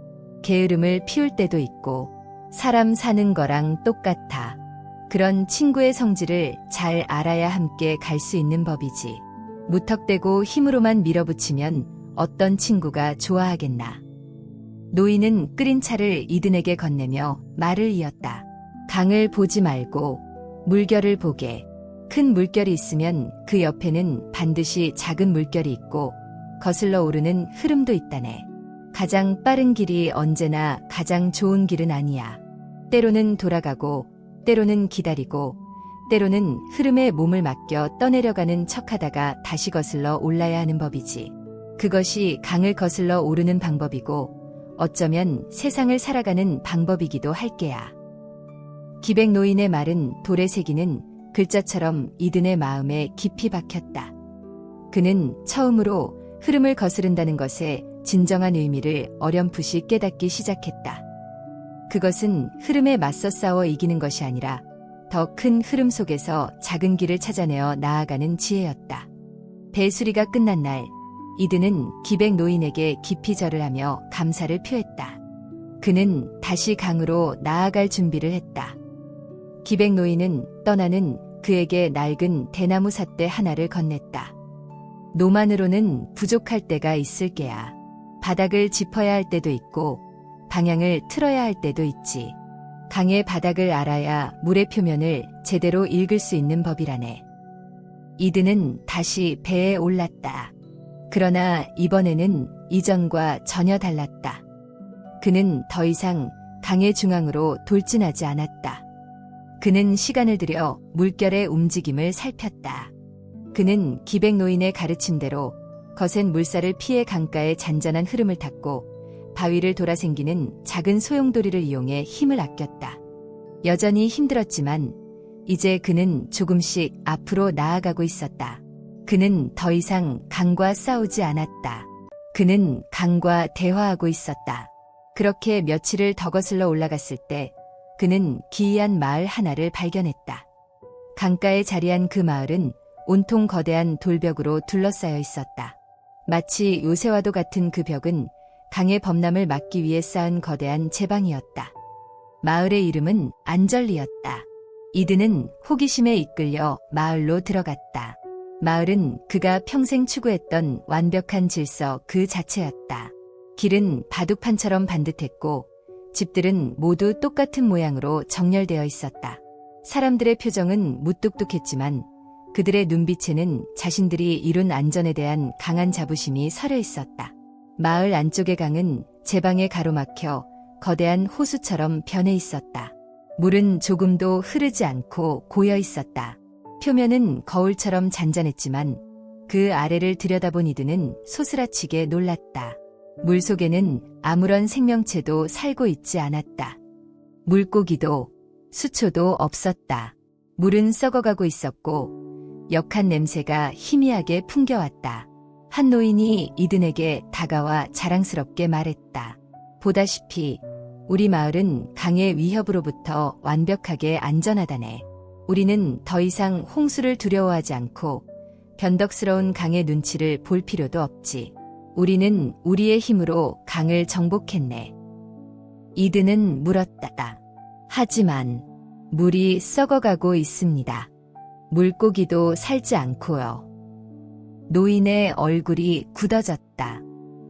게으름을 피울 때도 있고 사람 사는 거랑 똑같아. 그런 친구의 성질을 잘 알아야 함께 갈 수 있는 법이지. 무턱대고 힘으로만 밀어붙이면 어떤 친구가 좋아하겠나. 노인은 끓인 차를 이든에게 건네며 말을 이었다. 강을 보지 말고 물결을 보게. 큰 물결이 있으면 그 옆에는 반드시 작은 물결이 있고 거슬러 오르는 흐름도 있다네. 가장 빠른 길이 언제나 가장 좋은 길은 아니야. 때로는 돌아가고 때로는 기다리고 때로는 흐름에 몸을 맡겨 떠내려가는 척하다가 다시 거슬러 올라야 하는 법이지. 그것이 강을 거슬러 오르는 방법이고 어쩌면 세상을 살아가는 방법이기도 할 게야. 기백 노인의 말은 돌에 새기는 글자처럼 이든의 마음에 깊이 박혔다. 그는 처음으로 흐름을 거스른다는 것의 진정한 의미를 어렴풋이 깨닫기 시작했다. 그것은 흐름에 맞서 싸워 이기는 것이 아니라 더 큰 흐름 속에서 작은 길을 찾아내어 나아가는 지혜였다. 배수리가 끝난 날, 이든은 기백 노인에게 깊이 절을 하며 감사를 표했다. 그는 다시 강으로 나아갈 준비를 했다. 기백 노인은 떠나는 그에게 낡은 대나무 삿대 하나를 건넸다. 노만으로는 부족할 때가 있을 게야. 바닥을 짚어야 할 때도 있고 방향을 틀어야 할 때도 있지. 강의 바닥을 알아야 물의 표면을 제대로 읽을 수 있는 법이라네. 이든은 다시 배에 올랐다. 그러나 이번에는 이전과 전혀 달랐다. 그는 더 이상 강의 중앙으로 돌진하지 않았다. 그는 시간을 들여 물결의 움직임을 살폈다. 그는 기백 노인의 가르침대로 거센 물살을 피해 강가의 잔잔한 흐름을 탔고 바위를 돌아 생기는 작은 소용돌이를 이용해 힘을 아꼈다. 여전히 힘들었지만 이제 그는 조금씩 앞으로 나아가고 있었다. 그는 더 이상 강과 싸우지 않았다. 그는 강과 대화하고 있었다. 그렇게 며칠을 더 거슬러 올라갔을 때 그는 기이한 마을 하나를 발견했다. 강가에 자리한 그 마을은 온통 거대한 돌벽으로 둘러싸여 있었다. 마치 요새와도 같은 그 벽은 강의 범람을 막기 위해 쌓은 거대한 제방이었다. 마을의 이름은 안절리였다. 이든은 호기심에 이끌려 마을로 들어갔다. 마을은 그가 평생 추구했던 완벽한 질서 그 자체였다. 길은 바둑판처럼 반듯했고 집들은 모두 똑같은 모양으로 정렬되어 있었다. 사람들의 표정은 무뚝뚝했지만 그들의 눈빛에는 자신들이 이룬 안전에 대한 강한 자부심이 서려 있었다. 마을 안쪽의 강은 제방에 가로막혀 거대한 호수처럼 변해 있었다. 물은 조금도 흐르지 않고 고여 있었다. 표면은 거울처럼 잔잔했지만 그 아래를 들여다본 이든은 소스라치게 놀랐다. 물 속에는 아무런 생명체도 살고 있지 않았다. 물고기도 수초도 없었다. 물은 썩어가고 있었고 역한 냄새가 희미하게 풍겨왔다. 한 노인이 이든에게 다가와 자랑스럽게 말했다. 보다시피 우리 마을은 강의 위협으로부터 완벽하게 안전하다네. 우리는 더 이상 홍수를 두려워하지 않고 변덕스러운 강의 눈치를 볼 필요도 없지. 우리는 우리의 힘으로 강을 정복했네. 이든은 물었다. 하지만 물이 썩어가고 있습니다. 물고기도 살지 않고요. 노인의 얼굴이 굳어졌다.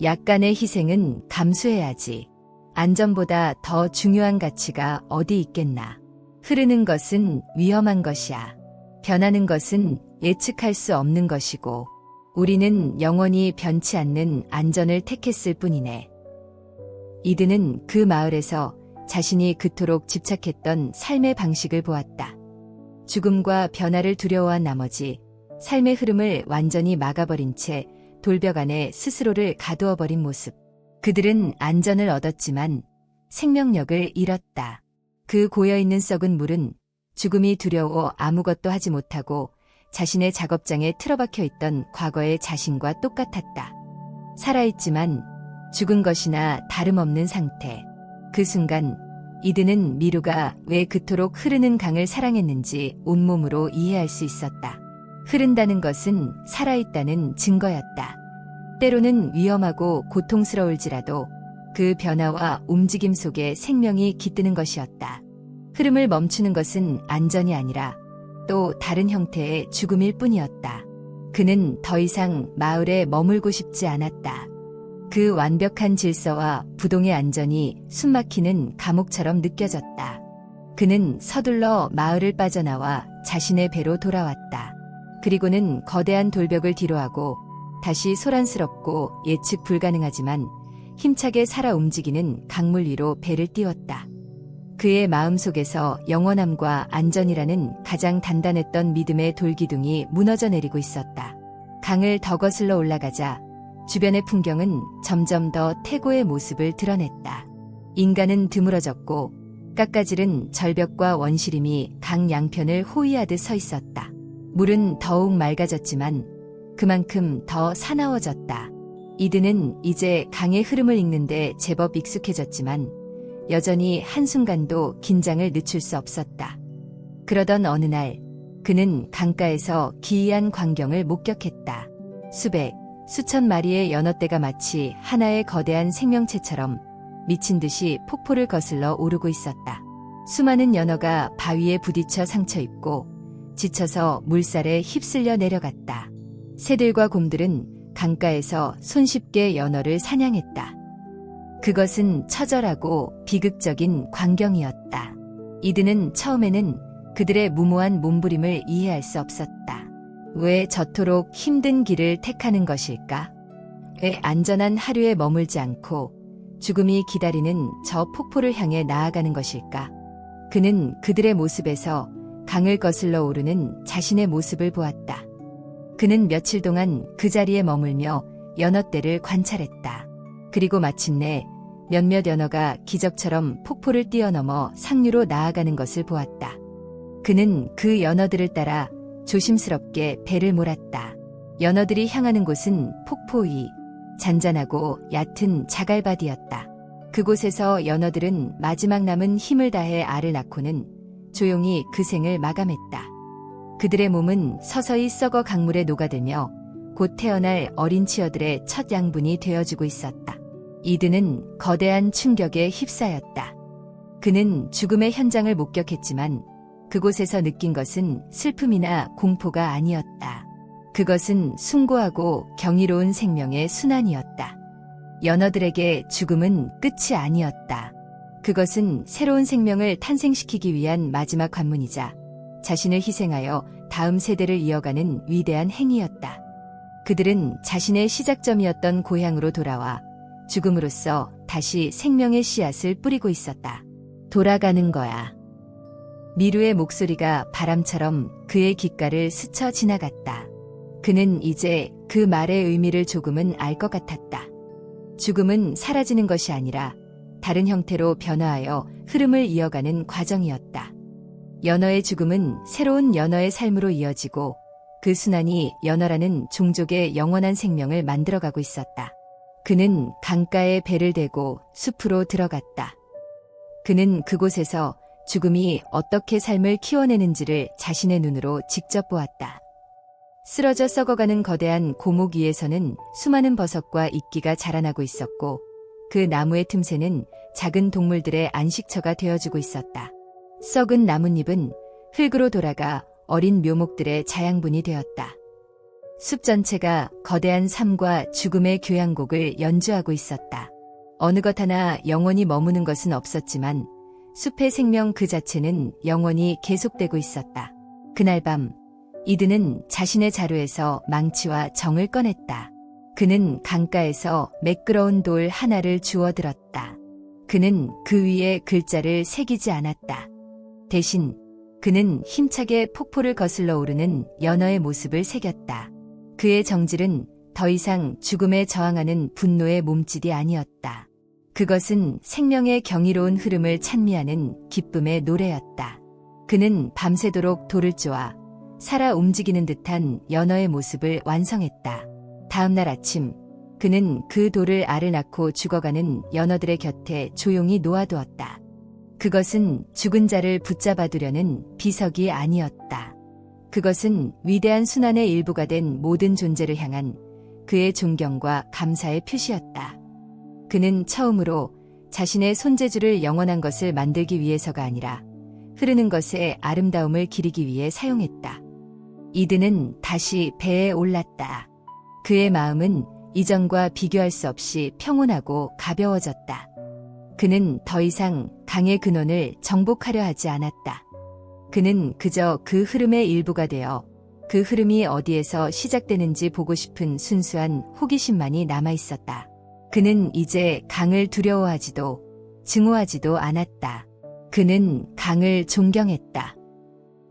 약간의 희생은 감수해야지. 안전보다 더 중요한 가치가 어디 있겠나. 흐르는 것은 위험한 것이야. 변하는 것은 예측할 수 없는 것이고 우리는 영원히 변치 않는 안전을 택했을 뿐이네. 이든은 그 마을에서 자신이 그토록 집착했던 삶의 방식을 보았다. 죽음과 변화를 두려워한 나머지 삶의 흐름을 완전히 막아버린 채 돌벽 안에 스스로를 가두어버린 모습. 그들은 안전을 얻었지만 생명력을 잃었다. 그 고여있는 썩은 물은 죽음이 두려워 아무것도 하지 못하고 자신의 작업장에 틀어박혀 있던 과거의 자신과 똑같았다. 살아있지만 죽은 것이나 다름없는 상태. 그 순간 이든은 미루가 왜 그토록 흐르는 강을 사랑했는지 온몸으로 이해할 수 있었다. 흐른다는 것은 살아있다는 증거였다. 때로는 위험하고 고통스러울지라도 그 변화와 움직임 속에 생명이 깃드는 것이었다. 흐름을 멈추는 것은 안전이 아니라 또 다른 형태의 죽음일 뿐이었다. 그는 더 이상 마을에 머물고 싶지 않았다. 그 완벽한 질서와 부동의 안전이 숨막히는 감옥처럼 느껴졌다. 그는 서둘러 마을을 빠져나와 자신의 배로 돌아왔다. 그리고는 거대한 돌벽을 뒤로하고 다시 소란스럽고 예측 불가능하지만 힘차게 살아 움직이는 강물 위로 배를 띄웠다. 그의 마음속에서 영원함과 안전이라는 가장 단단했던 믿음의 돌기둥이 무너져 내리고 있었다. 강을 더 거슬러 올라가자 주변의 풍경은 점점 더 태고의 모습을 드러냈다. 인간은 드물어졌고 깎아지른 절벽과 원시림이 강 양편을 호위하듯 서 있었다. 물은 더욱 맑아졌지만 그만큼 더 사나워졌다. 이드는 이제 강의 흐름을 읽는데 제법 익숙해졌지만 여전히 한순간도 긴장을 늦출 수 없었다. 그러던 어느 날 그는 강가에서 기이한 광경을 목격했다. 수백, 수천 마리의 연어떼가 마치 하나의 거대한 생명체처럼 미친 듯이 폭포를 거슬러 오르고 있었다. 수많은 연어가 바위에 부딪혀 상처 입고 지쳐서 물살에 휩쓸려 내려갔다. 새들과 곰들은 강가에서 손쉽게 연어를 사냥했다. 그것은 처절하고 비극적인 광경이었다. 이드는 처음에는 그들의 무모한 몸부림을 이해할 수 없었다. 왜 저토록 힘든 길을 택하는 것일까? 왜 안전한 하류에 머물지 않고 죽음이 기다리는 저 폭포를 향해 나아가는 것일까? 그는 그들의 모습에서 강을 거슬러 오르는 자신의 모습을 보았다. 그는 며칠 동안 그 자리에 머물며 연어떼를 관찰했다. 그리고 마침내 몇몇 연어가 기적처럼 폭포를 뛰어넘어 상류로 나아가는 것을 보았다. 그는 그 연어들을 따라 조심스럽게 배를 몰았다. 연어들이 향하는 곳은 폭포 위, 잔잔하고 얕은 자갈밭이었다. 그곳에서 연어들은 마지막 남은 힘을 다해 알을 낳고는 조용히 그 생을 마감했다. 그들의 몸은 서서히 썩어 강물에 녹아들며 곧 태어날 어린 치어들의 첫 양분이 되어주고 있었다. 이드는 거대한 충격에 휩싸였다. 그는 죽음의 현장을 목격했지만 그곳에서 느낀 것은 슬픔이나 공포가 아니었다. 그것은 숭고하고 경이로운 생명의 순환이었다. 연어들에게 죽음은 끝이 아니었다. 그것은 새로운 생명을 탄생시키기 위한 마지막 관문이자 자신을 희생하여 다음 세대를 이어가는 위대한 행위였다. 그들은 자신의 시작점이었던 고향으로 돌아와 죽음으로써 다시 생명의 씨앗을 뿌리고 있었다. 돌아가는 거야. 미루의 목소리가 바람처럼 그의 귓가를 스쳐 지나갔다. 그는 이제 그 말의 의미를 조금은 알 것 같았다. 죽음은 사라지는 것이 아니라 다른 형태로 변화하여 흐름을 이어가는 과정이었다. 연어의 죽음은 새로운 연어의 삶으로 이어지고 그 순환이 연어라는 종족의 영원한 생명을 만들어가고 있었다. 그는 강가에 배를 대고 숲으로 들어갔다. 그는 그곳에서 죽음이 어떻게 삶을 키워내는지를 자신의 눈으로 직접 보았다. 쓰러져 썩어가는 거대한 고목 위에서는 수많은 버섯과 이끼가 자라나고 있었고 그 나무의 틈새는 작은 동물들의 안식처가 되어주고 있었다. 썩은 나뭇잎은 흙으로 돌아가 어린 묘목들의 자양분이 되었다. 숲 전체가 거대한 삶과 죽음의 교향곡을 연주하고 있었다. 어느 것 하나 영원히 머무는 것은 없었지만 숲의 생명 그 자체는 영원히 계속되고 있었다. 그날 밤 이드는 자신의 자루에서 망치와 정을 꺼냈다. 그는 강가에서 매끄러운 돌 하나를 주워들었다. 그는 그 위에 글자를 새기지 않았다. 대신 그는 힘차게 폭포를 거슬러 오르는 연어의 모습을 새겼다. 그의 정질은 더 이상 죽음에 저항하는 분노의 몸짓이 아니었다. 그것은 생명의 경이로운 흐름을 찬미하는 기쁨의 노래였다. 그는 밤새도록 돌을 쪼아 살아 움직이는 듯한 연어의 모습을 완성했다. 다음 날 아침, 그는 그 돌을 알을 낳고 죽어가는 연어들의 곁에 조용히 놓아두었다. 그것은 죽은 자를 붙잡아두려는 비석이 아니었다. 그것은 위대한 순환의 일부가 된 모든 존재를 향한 그의 존경과 감사의 표시였다. 그는 처음으로 자신의 손재주를 영원한 것을 만들기 위해서가 아니라 흐르는 것의 아름다움을 기리기 위해 사용했다. 이드는 다시 배에 올랐다. 그의 마음은 이전과 비교할 수 없이 평온하고 가벼워졌다. 그는 더 이상 강의 근원을 정복하려 하지 않았다. 그는 그저 그 흐름의 일부가 되어 그 흐름이 어디에서 시작되는지 보고 싶은 순수한 호기심만이 남아있었다. 그는 이제 강을 두려워하지도 증오하지도 않았다. 그는 강을 존경했다.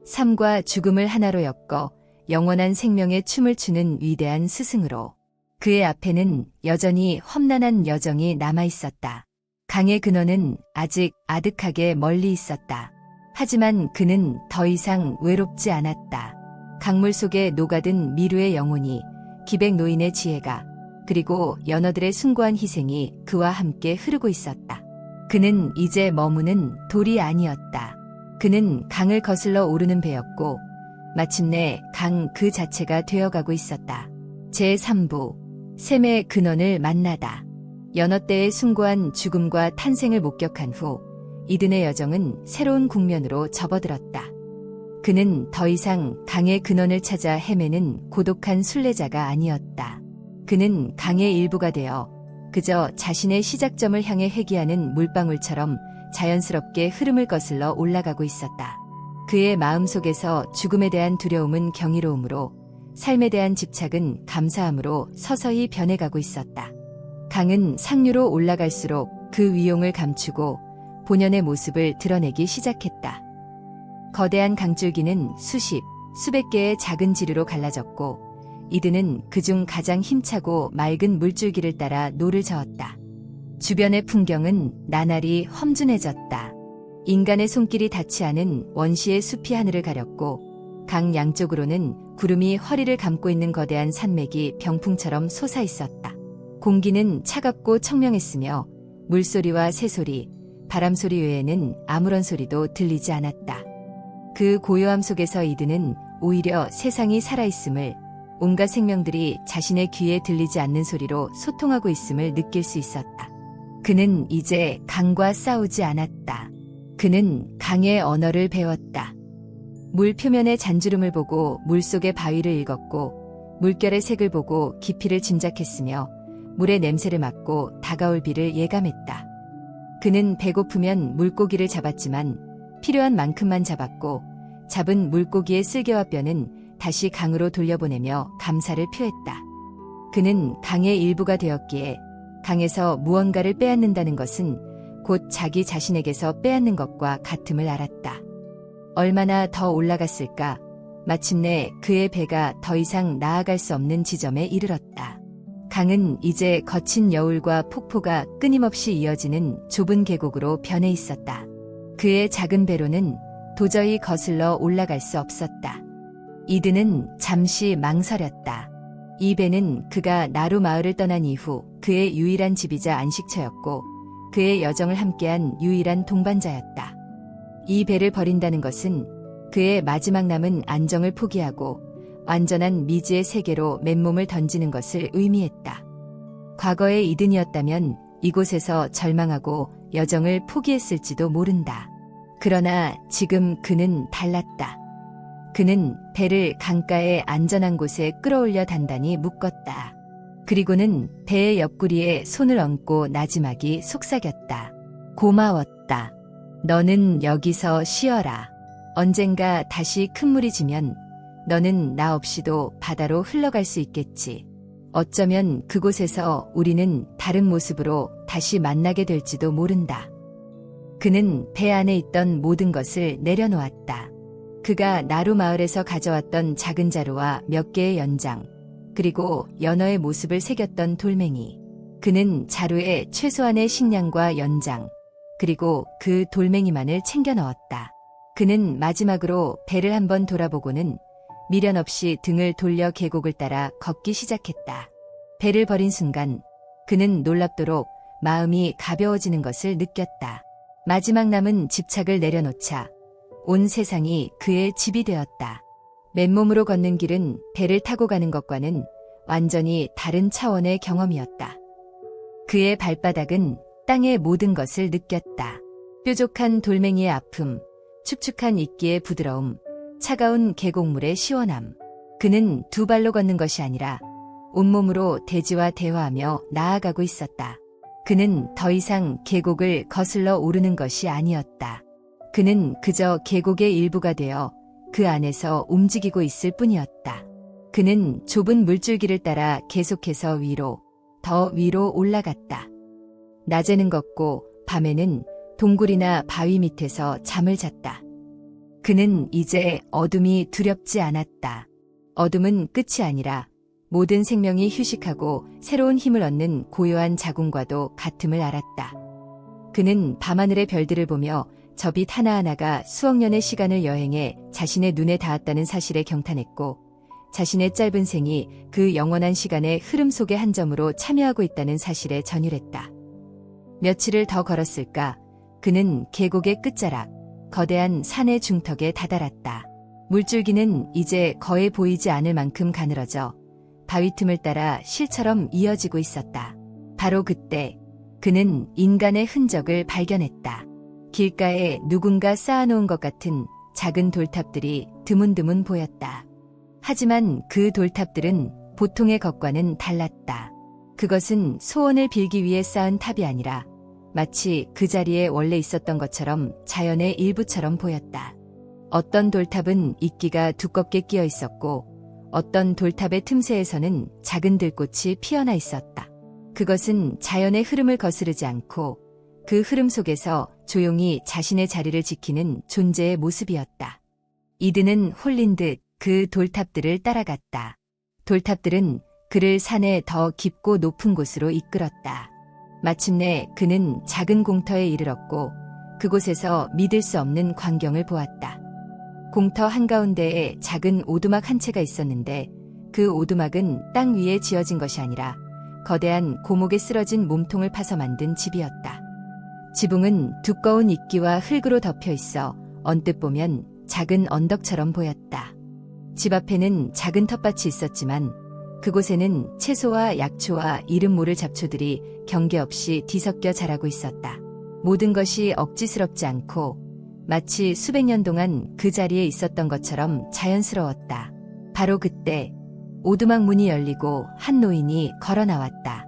삶과 죽음을 하나로 엮어 영원한 생명의 춤을 추는 위대한 스승으로 그의 앞에는 여전히 험난한 여정이 남아있었다. 강의 근원은 아직 아득하게 멀리 있었다. 하지만 그는 더 이상 외롭지 않았다. 강물 속에 녹아든 미루의 영혼이, 기백 노인의 지혜가, 그리고 연어들의 숭고한 희생이 그와 함께 흐르고 있었다. 그는 이제 머무는 돌이 아니었다. 그는 강을 거슬러 오르는 배였고 마침내 강 그 자체가 되어가고 있었다. 제3부 샘의 근원을 만나다. 연어 때의 숭고한 죽음과 탄생을 목격한 후 이든의 여정은 새로운 국면으로 접어들었다. 그는 더 이상 강의 근원을 찾아 헤매는 고독한 순례자가 아니었다. 그는 강의 일부가 되어 그저 자신의 시작점을 향해 회귀하는 물방울처럼 자연스럽게 흐름을 거슬러 올라가고 있었다. 그의 마음속에서 죽음에 대한 두려움은 경이로움으로, 삶에 대한 집착은 감사함으로 서서히 변해가고 있었다. 강은 상류로 올라갈수록 그 위용을 감추고 본연의 모습을 드러내기 시작했다. 거대한 강줄기는 수백 개의 작은 지류로 갈라졌고 이드는 그중 가장 힘차고 맑은 물줄기를 따라 노를 저었다. 주변의 풍경은 나날이 험준해졌다. 인간의 손길이 닿지 않은 원시의 숲이 하늘을 가렸고 강 양쪽으로는 구름이 허리를 감고 있는 거대한 산맥이 병풍처럼 솟아있었다. 공기는 차갑고 청명했으며 물소리와 새소리, 바람소리 외에는 아무런 소리도 들리지 않았다. 그 고요함 속에서 이드는 오히려 세상이 살아있음을, 온갖 생명들이 자신의 귀에 들리지 않는 소리로 소통하고 있음을 느낄 수 있었다. 그는 이제 강과 싸우지 않았다. 그는 강의 언어를 배웠다. 물 표면의 잔주름을 보고 물속의 바위를 읽었고 물결의 색을 보고 깊이를 짐작했으며 물의 냄새를 맡고 다가올 비를 예감했다. 그는 배고프면 물고기를 잡았지만 필요한 만큼만 잡았고 잡은 물고기의 쓸개와 뼈는 다시 강으로 돌려보내며 감사를 표했다. 그는 강의 일부가 되었기에 강에서 무언가를 빼앗는다는 것은 곧 자기 자신에게서 빼앗는 것과 같음을 알았다. 얼마나 더 올라갔을까? 마침내 그의 배가 더 이상 나아갈 수 없는 지점에 이르렀다. 강은 이제 거친 여울과 폭포가 끊임없이 이어지는 좁은 계곡으로 변해 있었다. 그의 작은 배로는 도저히 거슬러 올라갈 수 없었다. 이드는 잠시 망설였다. 이 배는 그가 나루 마을을 떠난 이후 그의 유일한 집이자 안식처였고 그의 여정을 함께한 유일한 동반자였다. 이 배를 버린다는 것은 그의 마지막 남은 안정을 포기하고 완전한 미지의 세계로 맨몸을 던지는 것을 의미했다. 과거의 이든이었다면 이곳에서 절망하고 여정을 포기했을지도 모른다. 그러나 지금 그는 달랐다. 그는 배를 강가의 안전한 곳에 끌어올려 단단히 묶었다. 그리고는 배의 옆구리에 손을 얹고 나지막이 속삭였다. 고마웠다. 너는 여기서 쉬어라. 언젠가 다시 큰 물이 지면 너는 나 없이도 바다로 흘러갈 수 있겠지. 어쩌면 그곳에서 우리는 다른 모습으로 다시 만나게 될지도 모른다. 그는 배 안에 있던 모든 것을 내려놓았다. 그가 나루 마을에서 가져왔던 작은 자루와 몇 개의 연장, 그리고 연어의 모습을 새겼던 돌멩이. 그는 자루에 최소한의 식량과 연장, 그리고 그 돌멩이만을 챙겨 넣었다. 그는 마지막으로 배를 한번 돌아보고는 미련 없이 등을 돌려 계곡을 따라 걷기 시작했다. 배를 버린 순간 그는 놀랍도록 마음이 가벼워지는 것을 느꼈다. 마지막 남은 집착을 내려놓자 온 세상이 그의 집이 되었다. 맨몸으로 걷는 길은 배를 타고 가는 것과는 완전히 다른 차원의 경험이었다. 그의 발바닥은 땅의 모든 것을 느꼈다. 뾰족한 돌멩이의 아픔, 축축한 이끼의 부드러움, 차가운 계곡물의 시원함. 그는 두 발로 걷는 것이 아니라 온몸으로 대지와 대화하며 나아가고 있었다. 그는 더 이상 계곡을 거슬러 오르는 것이 아니었다. 그는 그저 계곡의 일부가 되어 그 안에서 움직이고 있을 뿐이었다. 그는 좁은 물줄기를 따라 계속해서 위로, 더 위로 올라갔다. 낮에는 걷고 밤에는 동굴이나 바위 밑에서 잠을 잤다. 그는 이제 어둠이 두렵지 않았다. 어둠은 끝이 아니라 모든 생명이 휴식하고 새로운 힘을 얻는 고요한 자궁과도 같음을 알았다. 그는 밤하늘의 별들을 보며 저 빛 하나하나가 수억 년의 시간을 여행해 자신의 눈에 닿았다는 사실에 경탄했고, 자신의 짧은 생이 그 영원한 시간의 흐름 속의 한 점으로 참여하고 있다는 사실에 전율했다. 며칠을 더 걸었을까? 그는 계곡의 끝자락, 거대한 산의 중턱에 다다랐다. 물줄기는 이제 거의 보이지 않을 만큼 가늘어져 바위 틈을 따라 실처럼 이어지고 있었다. 바로 그때 그는 인간의 흔적을 발견했다. 길가에 누군가 쌓아놓은 것 같은 작은 돌탑들이 드문드문 보였다. 하지만 그 돌탑들은 보통의 것과는 달랐다. 그것은 소원을 빌기 위해 쌓은 탑이 아니라 마치 그 자리에 원래 있었던 것처럼 자연의 일부처럼 보였다. 어떤 돌탑은 이끼가 두껍게 끼어 있었고, 어떤 돌탑의 틈새에서는 작은 들꽃이 피어나 있었다. 그것은 자연의 흐름을 거스르지 않고 그 흐름 속에서 조용히 자신의 자리를 지키는 존재의 모습이었다. 이드는 홀린 듯 그 돌탑들을 따라갔다. 돌탑들은 그를 산의 더 깊고 높은 곳으로 이끌었다. 마침내 그는 작은 공터에 이르렀고, 그곳에서 믿을 수 없는 광경을 보았다. 공터 한가운데에 작은 오두막 한 채가 있었는데, 그 오두막은 땅 위에 지어진 것이 아니라 거대한 고목에 쓰러진 몸통을 파서 만든 집이었다. 지붕은 두꺼운 이끼와 흙으로 덮여 있어 언뜻 보면 작은 언덕처럼 보였다. 집 앞에는 작은 텃밭이 있었지만 그곳에는 채소와 약초와 이름 모를 잡초들이 경계 없이 뒤섞여 자라고 있었다. 모든 것이 억지스럽지 않고 마치 수백 년 동안 그 자리에 있었던 것처럼 자연스러웠다. 바로 그때 오두막 문이 열리고 한 노인이 걸어 나왔다.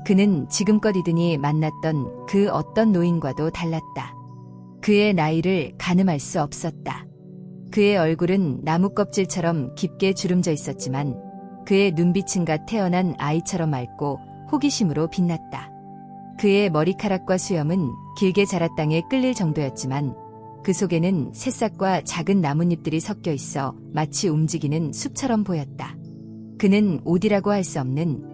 그는 지금껏 이든이 만났던 그 어떤 노인과도 달랐다. 그의 나이를 가늠할 수 없었다. 그의 얼굴은 나무 껍질처럼 깊게 주름져 있었지만 그의 눈빛은 갓 태어난 아이처럼 맑고 호기심으로 빛났다. 그의 머리카락과 수염은 길게 자라 땅에 끌릴 정도였지만 그 속에는 새싹과 작은 나뭇잎들이 섞여 있어 마치 움직이는 숲처럼 보였다. 그는 옷이라고 할 수 없는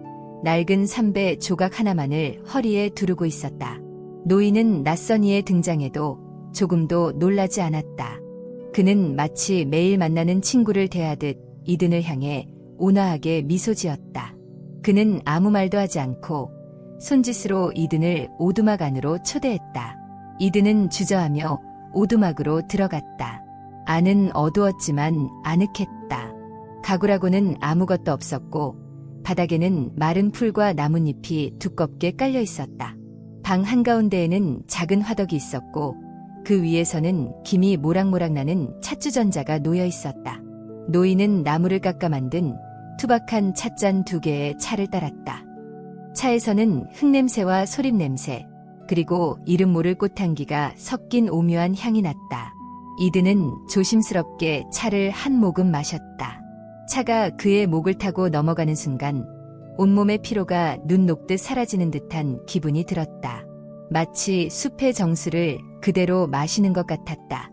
낡은 삼배 조각 하나만을 허리에 두르고 있었다. 노인은 낯선 이의 등장에도 조금도 놀라지 않았다. 그는 마치 매일 만나는 친구를 대하듯 이든을 향해 온화하게 미소 지었다. 그는 아무 말도 하지 않고 손짓으로 이든을 오두막 안으로 초대했다. 이든은 주저하며 오두막으로 들어갔다. 안은 어두웠지만 아늑했다. 가구라고는 아무것도 없었고 바닥에는 마른 풀과 나뭇잎이 두껍게 깔려 있었다. 방 한가운데에는 작은 화덕이 있었고 그 위에서는 김이 모락모락 나는 찻주전자가 놓여 있었다. 노인은 나무를 깎아 만든 투박한 찻잔 2개에 차를 따랐다. 차에서는 흙냄새와 소립냄새, 그리고 이름 모를 꽃향기가 섞인 오묘한 향이 났다. 이든은 조심스럽게 차를 한 모금 마셨다. 차가 그의 목을 타고 넘어가는 순간 온몸의 피로가 눈 녹듯 사라지는 듯한 기분이 들었다. 마치 숲의 정수를 그대로 마시는 것 같았다.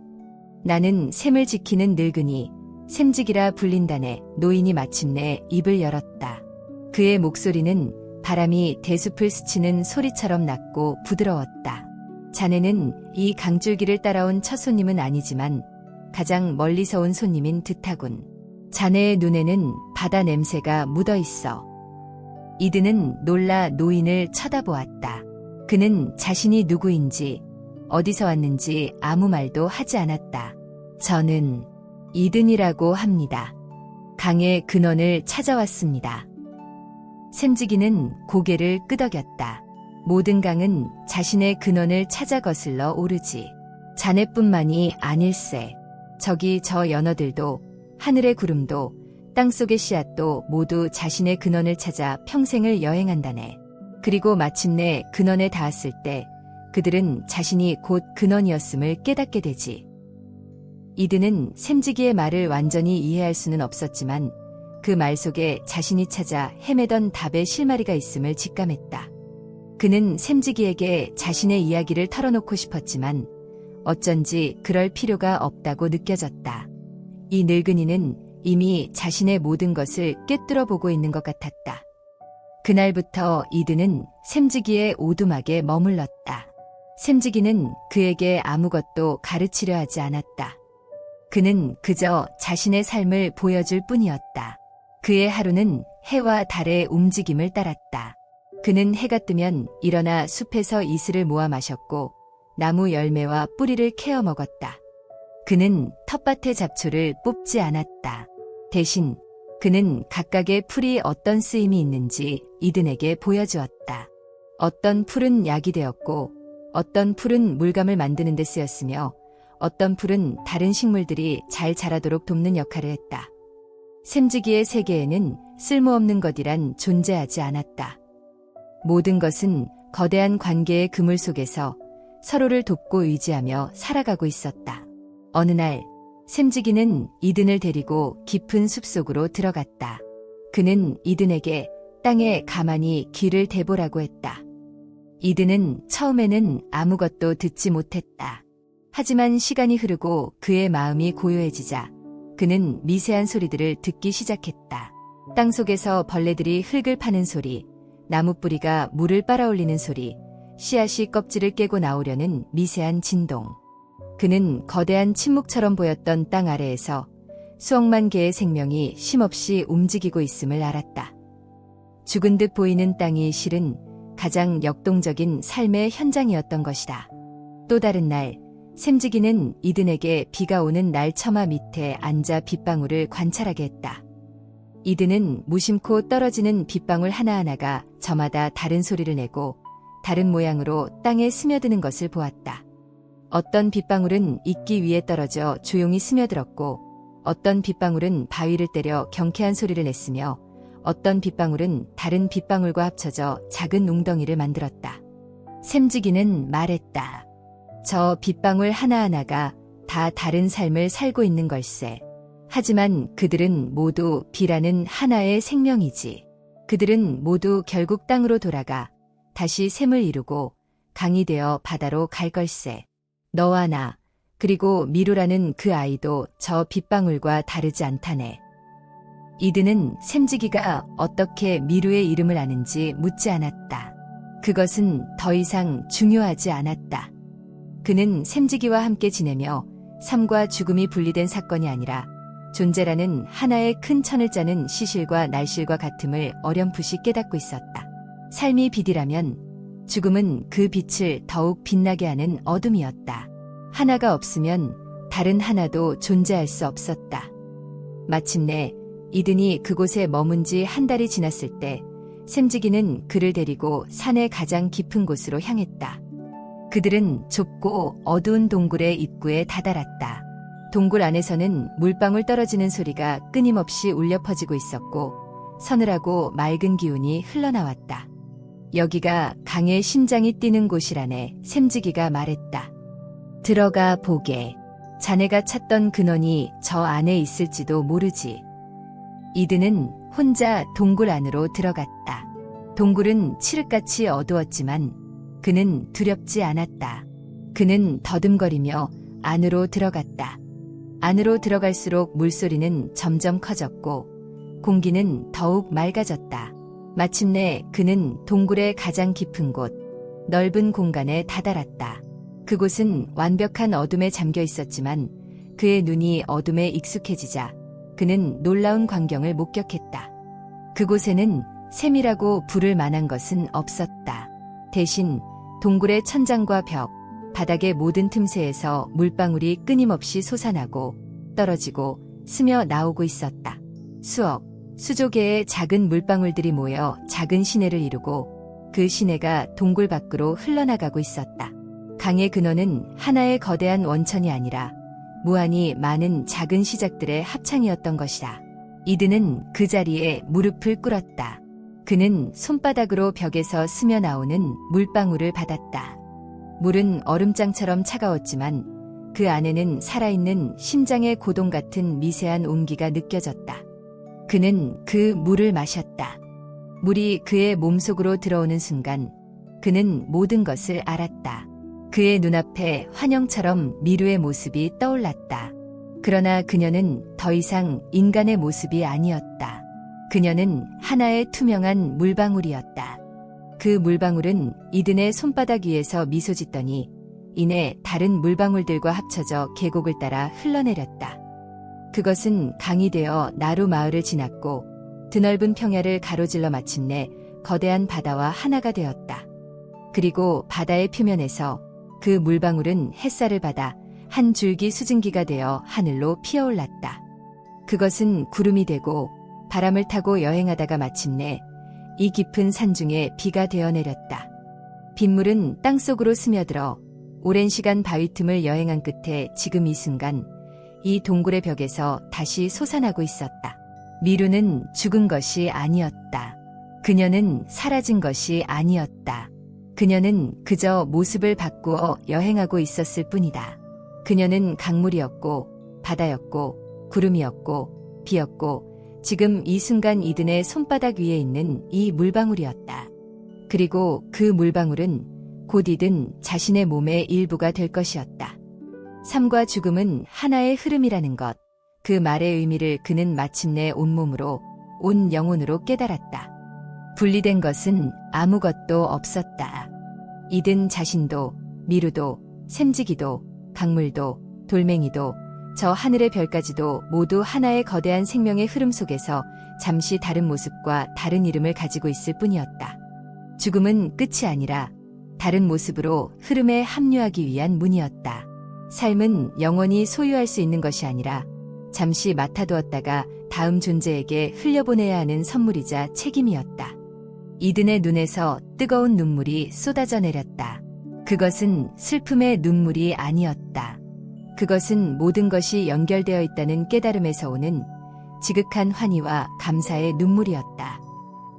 나는 샘을 지키는 늙은이, 샘직이라 불린다네. 노인이 마침내 입을 열었다. 그의 목소리는 바람이 대숲을 스치는 소리처럼 낮고 부드러웠다. 자네는 이 강줄기를 따라온 첫 손님은 아니지만 가장 멀리서 온 손님인 듯하군. 자네의 눈에는 바다 냄새가 묻어 있어. 이든은 놀라 노인을 쳐다보았다. 그는 자신이 누구인지, 어디서 왔는지 아무 말도 하지 않았다. 저는 이든이라고 합니다. 강의 근원을 찾아왔습니다. 샘지기는 고개를 끄덕였다. 모든 강은 자신의 근원을 찾아 거슬러 오르지. 자네뿐만이 아닐세. 저기 저 연어들도, 하늘의 구름도, 땅속의 씨앗도 모두 자신의 근원을 찾아 평생을 여행한다네. 그리고 마침내 근원에 닿았을 때 그들은 자신이 곧 근원이었음을 깨닫게 되지. 이드는 샘지기의 말을 완전히 이해할 수는 없었지만 그 말 속에 자신이 찾아 헤매던 답의 실마리가 있음을 직감했다. 그는 샘지기에게 자신의 이야기를 털어놓고 싶었지만 어쩐지 그럴 필요가 없다고 느껴졌다. 이 늙은이는 이미 자신의 모든 것을 꿰뚫어 보고 있는 것 같았다. 그날부터 이드는 샘지기의 오두막에 머물렀다. 샘지기는 그에게 아무것도 가르치려 하지 않았다. 그는 그저 자신의 삶을 보여줄 뿐이었다. 그의 하루는 해와 달의 움직임을 따랐다. 그는 해가 뜨면 일어나 숲에서 이슬을 모아 마셨고 나무 열매와 뿌리를 캐어 먹었다. 그는 텃밭의 잡초를 뽑지 않았다. 대신 그는 각각의 풀이 어떤 쓰임이 있는지 이든에게 보여주었다. 어떤 풀은 약이 되었고 어떤 풀은 물감을 만드는 데 쓰였으며 어떤 풀은 다른 식물들이 잘 자라도록 돕는 역할을 했다. 샘지기의 세계에는 쓸모없는 것이란 존재하지 않았다. 모든 것은 거대한 관계의 그물 속에서 서로를 돕고 의지하며 살아가고 있었다. 어느 날 샘지기는 이든을 데리고 깊은 숲속으로 들어갔다. 그는 이든에게 땅에 가만히 귀를 대보라고 했다. 이든은 처음에는 아무것도 듣지 못했다. 하지만 시간이 흐르고 그의 마음이 고요해지자 그는 미세한 소리들을 듣기 시작했다. 땅속에서 벌레들이 흙을 파는 소리, 나무 뿌리가 물을 빨아올리는 소리, 씨앗이 껍질을 깨고 나오려는 미세한 진동. 그는 거대한 침묵처럼 보였던 땅 아래에서 수억만 개의 생명이 쉼없이 움직이고 있음을 알았다. 죽은 듯 보이는 땅이 실은 가장 역동적인 삶의 현장이었던 것이다. 또 다른 날, 샘지기는 이든에게 비가 오는 날 처마 밑에 앉아 빗방울을 관찰하게 했다. 이든은 무심코 떨어지는 빗방울 하나하나가 저마다 다른 소리를 내고 다른 모양으로 땅에 스며드는 것을 보았다. 어떤 빗방울은 이끼 위에 떨어져 조용히 스며들었고 어떤 빗방울은 바위를 때려 경쾌한 소리를 냈으며 어떤 빗방울은 다른 빗방울과 합쳐져 작은 웅덩이를 만들었다. 샘지기는 말했다. 저 빗방울 하나하나가 다 다른 삶을 살고 있는 걸세. 하지만 그들은 모두 비라는 하나의 생명이지. 그들은 모두 결국 땅으로 돌아가 다시 샘을 이루고 강이 되어 바다로 갈 걸세. 너와 나, 그리고 미루라는 그 아이도 저 빗방울과 다르지 않다네. 이든은 샘지기가 어떻게 미루의 이름을 아는지 묻지 않았다. 그것은 더 이상 중요하지 않았다. 그는 샘지기와 함께 지내며 삶과 죽음이 분리된 사건이 아니라 존재라는 하나의 큰 천을 짜는 시실과 날실과 같음을 어렴풋이 깨닫고 있었다. 삶이 빛이라면 죽음은 그 빛을 더욱 빛나게 하는 어둠이었다. 하나가 없으면 다른 하나도 존재할 수 없었다. 마침내 이든이 그곳에 머문 지 한 달이 지났을 때 샘지기는 그를 데리고 산의 가장 깊은 곳으로 향했다. 그들은 좁고 어두운 동굴의 입구에 다다랐다. 동굴 안에서는 물방울 떨어지는 소리가 끊임없이 울려 퍼지고 있었고 서늘하고 맑은 기운이 흘러나왔다. 여기가 강의 심장이 뛰는 곳이라네. 샘지기가 말했다. 들어가 보게. 자네가 찾던 근원이 저 안에 있을지도 모르지. 이든은 혼자 동굴 안으로 들어갔다. 동굴은 칠흑같이 어두웠지만 그는 두렵지 않았다. 그는 더듬거리며 안으로 들어갔다. 안으로 들어갈수록 물소리는 점점 커졌고 공기는 더욱 맑아졌다. 마침내 그는 동굴의 가장 깊은 곳, 넓은 공간에 다다랐다. 그곳은 완벽한 어둠에 잠겨 있었지만 그의 눈이 어둠에 익숙해지자 그는 놀라운 광경을 목격했다. 그곳에는 샘이라고 부를 만한 것은 없었다. 대신 동굴의 천장과 벽, 바닥의 모든 틈새에서 물방울이 끊임없이 솟아나고 떨어지고 스며 나오고 있었다. 수억, 수조 개의 작은 물방울들이 모여 작은 시내를 이루고 그 시내가 동굴 밖으로 흘러나가고 있었다. 강의 근원은 하나의 거대한 원천이 아니라 무한히 많은 작은 시작들의 합창이었던 것이다. 이드는 그 자리에 무릎을 꿇었다. 그는 손바닥으로 벽에서 스며 나오는 물방울을 받았다. 물은 얼음장처럼 차가웠지만 그 안에는 살아있는 심장의 고동 같은 미세한 온기가 느껴졌다. 그는 그 물을 마셨다. 물이 그의 몸속으로 들어오는 순간 그는 모든 것을 알았다. 그의 눈앞에 환영처럼 미루의 모습이 떠올랐다. 그러나 그녀는 더 이상 인간의 모습이 아니었다. 그녀는 하나의 투명한 물방울이었다. 그 물방울은 이든의 손바닥 위에서 미소 짓더니 이내 다른 물방울들과 합쳐져 계곡을 따라 흘러내렸다. 그것은 강이 되어 나루 마을을 지났고 드넓은 평야를 가로질러 마침내 거대한 바다와 하나가 되었다. 그리고 바다의 표면에서 그 물방울은 햇살을 받아 한 줄기 수증기가 되어 하늘로 피어올랐다. 그것은 구름이 되고 바람을 타고 여행하다가 마침내 이 깊은 산중에 비가 되어 내렸다. 빗물은 땅속으로 스며들어 오랜 시간 바위 틈을 여행한 끝에 지금 이 순간 이 동굴의 벽에서 다시 솟아나고 있었다. 미루는 죽은 것이 아니었다. 그녀는 사라진 것이 아니었다. 그녀는 그저 모습을 바꾸어 여행하고 있었을 뿐이다. 그녀는 강물이었고 바다였고 구름이었고 비였고 지금 이 순간 이든의 손바닥 위에 있는 이 물방울이었다. 그리고 그 물방울은 곧 이든 자신의 몸의 일부가 될 것이었다. 삶과 죽음은 하나의 흐름이라는 것, 그 말의 의미를 그는 마침내 온몸으로, 온 영혼으로 깨달았다. 분리된 것은 아무것도 없었다. 이든 자신도, 미루도, 샘지기도, 강물도, 돌멩이도, 저 하늘의 별까지도 모두 하나의 거대한 생명의 흐름 속에서 잠시 다른 모습과 다른 이름을 가지고 있을 뿐이었다. 죽음은 끝이 아니라 다른 모습으로 흐름에 합류하기 위한 문이었다. 삶은 영원히 소유할 수 있는 것이 아니라 잠시 맡아두었다가 다음 존재에게 흘려보내야 하는 선물이자 책임이었다. 이든의 눈에서 뜨거운 눈물이 쏟아져 내렸다. 그것은 슬픔의 눈물이 아니었다. 그것은 모든 것이 연결되어 있다는 깨달음에서 오는 지극한 환희와 감사의 눈물이었다.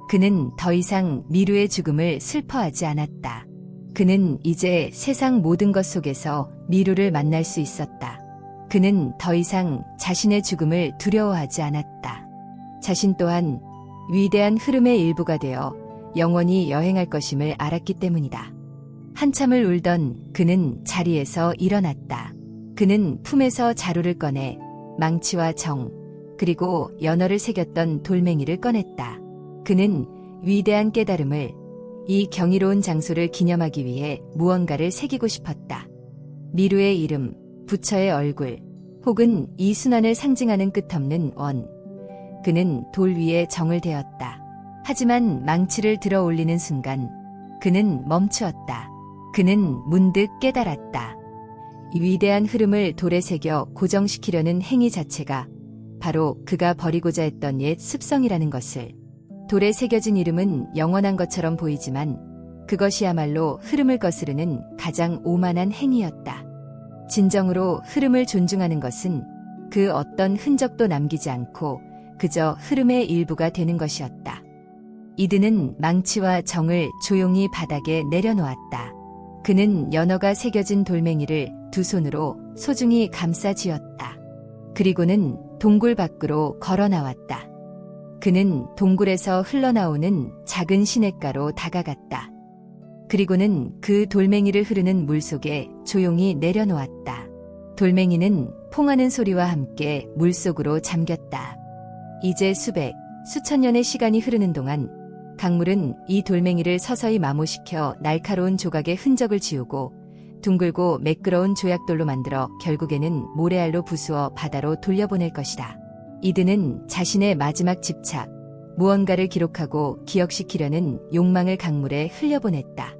그는 더 이상 미루의 죽음을 슬퍼하지 않았다. 그는 이제 세상 모든 것 속에서 미루를 만날 수 있었다. 그는 더 이상 자신의 죽음을 두려워하지 않았다. 자신 또한 위대한 흐름의 일부가 되어 영원히 여행할 것임을 알았기 때문이다. 한참을 울던 그는 자리에서 일어났다. 그는 품에서 자루를 꺼내 망치와 정, 그리고 연어를 새겼던 돌멩이를 꺼냈다. 그는 위대한 깨달음을, 이 경이로운 장소를 기념하기 위해 무언가를 새기고 싶었다. 미루의 이름, 부처의 얼굴, 혹은 이 순환을 상징하는 끝없는 원. 그는 돌 위에 정을 대었다. 하지만 망치를 들어 올리는 순간 그는 멈추었다. 그는 문득 깨달았다. 이 위대한 흐름을 돌에 새겨 고정시키려는 행위 자체가 바로 그가 버리고자 했던 옛 습성이라는 것을. 돌에 새겨진 이름은 영원한 것처럼 보이지만 그것이야말로 흐름을 거스르는 가장 오만한 행위였다. 진정으로 흐름을 존중하는 것은 그 어떤 흔적도 남기지 않고 그저 흐름의 일부가 되는 것이었다. 이드는 망치와 정을 조용히 바닥에 내려놓았다. 그는 연어가 새겨진 돌멩이를 두 손으로 소중히 감싸 쥐었다. 그리고는 동굴 밖으로 걸어 나왔다. 그는 동굴에서 흘러나오는 작은 시냇가로 다가갔다. 그리고는 그 돌멩이를 흐르는 물속에 조용히 내려놓았다. 돌멩이는 퐁하는 소리와 함께 물속으로 잠겼다. 이제 수백, 수천 년의 시간이 흐르는 동안 강물은 이 돌멩이를 서서히 마모시켜 날카로운 조각의 흔적을 지우고 둥글고 매끄러운 조약돌로 만들어 결국에는 모래알로 부수어 바다로 돌려보낼 것이다. 이드는 자신의 마지막 집착, 무언가를 기록하고 기억시키려는 욕망을 강물에 흘려보냈다.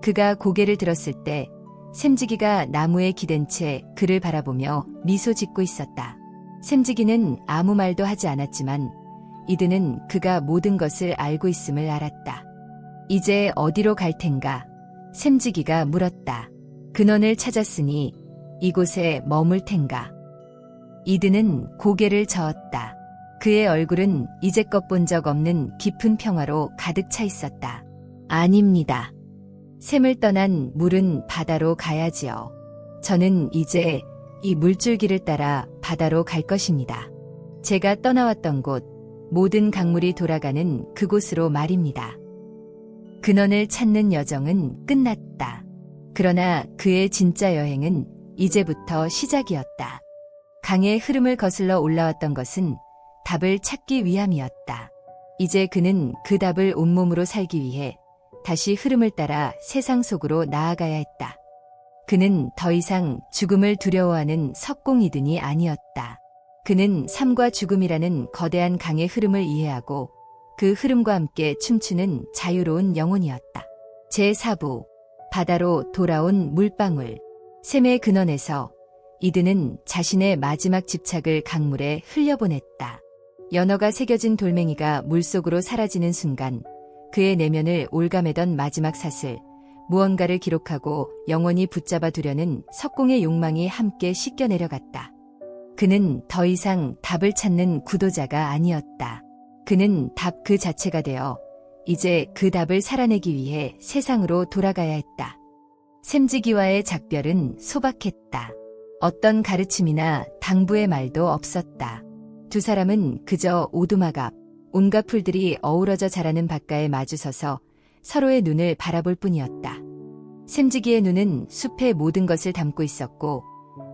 그가 고개를 들었을 때 샘지기가 나무에 기댄 채 그를 바라보며 미소 짓고 있었다. 샘지기는 아무 말도 하지 않았지만 이드는 그가 모든 것을 알고 있음을 알았다. 이제 어디로 갈 텐가? 샘지기가 물었다. 근원을 찾았으니 이곳에 머물 텐가. 이드는 고개를 저었다. 그의 얼굴은 이제껏 본 적 없는 깊은 평화로 가득 차 있었다. 아닙니다. 샘을 떠난 물은 바다로 가야지요. 저는 이제 이 물줄기를 따라 바다로 갈 것입니다. 제가 떠나왔던 곳, 모든 강물이 돌아가는 그곳으로 말입니다. 근원을 찾는 여정은 끝났다. 그러나 그의 진짜 여행은 이제부터 시작이었다. 강의 흐름을 거슬러 올라왔던 것은 답을 찾기 위함이었다. 이제 그는 그 답을 온몸으로 살기 위해 다시 흐름을 따라 세상 속으로 나아가야 했다. 그는 더 이상 죽음을 두려워하는 석공이든이 아니었다. 그는 삶과 죽음이라는 거대한 강의 흐름을 이해하고 그 흐름과 함께 춤추는 자유로운 영혼이었다. 제4부 바다로 돌아온 물방울. 샘의 근원에서 이드는 자신의 마지막 집착을 강물에 흘려보냈다. 연어가 새겨진 돌멩이가 물속으로 사라지는 순간 그의 내면을 올가매던 마지막 사슬, 무언가를 기록하고 영원히 붙잡아 두려는 석공의 욕망이 함께 씻겨 내려갔다. 그는 더 이상 답을 찾는 구도자가 아니었다. 그는 답 그 자체가 되어 이제 그 답을 살아내기 위해 세상으로 돌아가야 했다. 샘지기와의 작별은 소박했다. 어떤 가르침이나 당부의 말도 없었다. 두 사람은 그저 오두막 앞 온갖 풀들이 어우러져 자라는 바가에 마주서서 서로의 눈을 바라볼 뿐이었다. 샘지기의 눈은 숲의 모든 것을 담고 있었고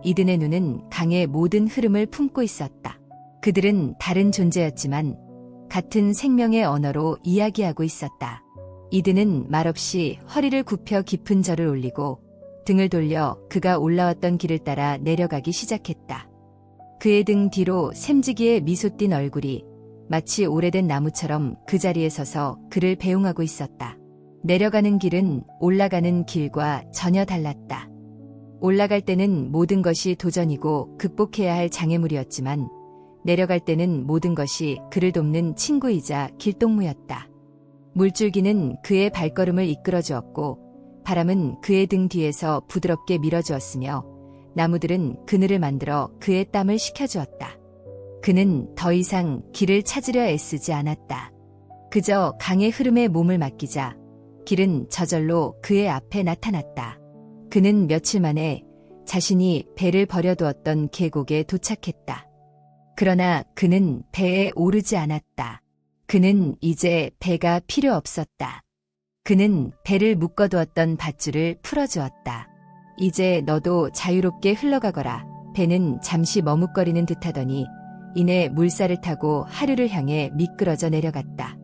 이든의 눈은 강의 모든 흐름을 품고 있었다. 그들은 다른 존재였지만 같은 생명의 언어로 이야기하고 있었다. 이든은 말없이 허리를 굽혀 깊은 절을 올리고 등을 돌려 그가 올라왔던 길을 따라 내려가기 시작했다. 그의 등 뒤로 샘지기의 미소 띤 얼굴이 마치 오래된 나무처럼 그 자리에 서서 그를 배웅하고 있었다. 내려가는 길은 올라가는 길과 전혀 달랐다. 올라갈 때는 모든 것이 도전이고 극복해야 할 장애물이었지만 내려갈 때는 모든 것이 그를 돕는 친구이자 길동무였다. 물줄기는 그의 발걸음을 이끌어주었고 바람은 그의 등 뒤에서 부드럽게 밀어주었으며 나무들은 그늘을 만들어 그의 땀을 식혀주었다. 그는 더 이상 길을 찾으려 애쓰지 않았다. 그저 강의 흐름에 몸을 맡기자 길은 저절로 그의 앞에 나타났다. 그는 며칠 만에 자신이 배를 버려두었던 계곡에 도착했다. 그러나 그는 배에 오르지 않았다. 그는 이제 배가 필요 없었다. 그는 배를 묶어두었던 밧줄을 풀어주었다. 이제 너도 자유롭게 흘러가거라. 배는 잠시 머뭇거리는 듯하더니 이내 물살을 타고 하류를 향해 미끄러져 내려갔다.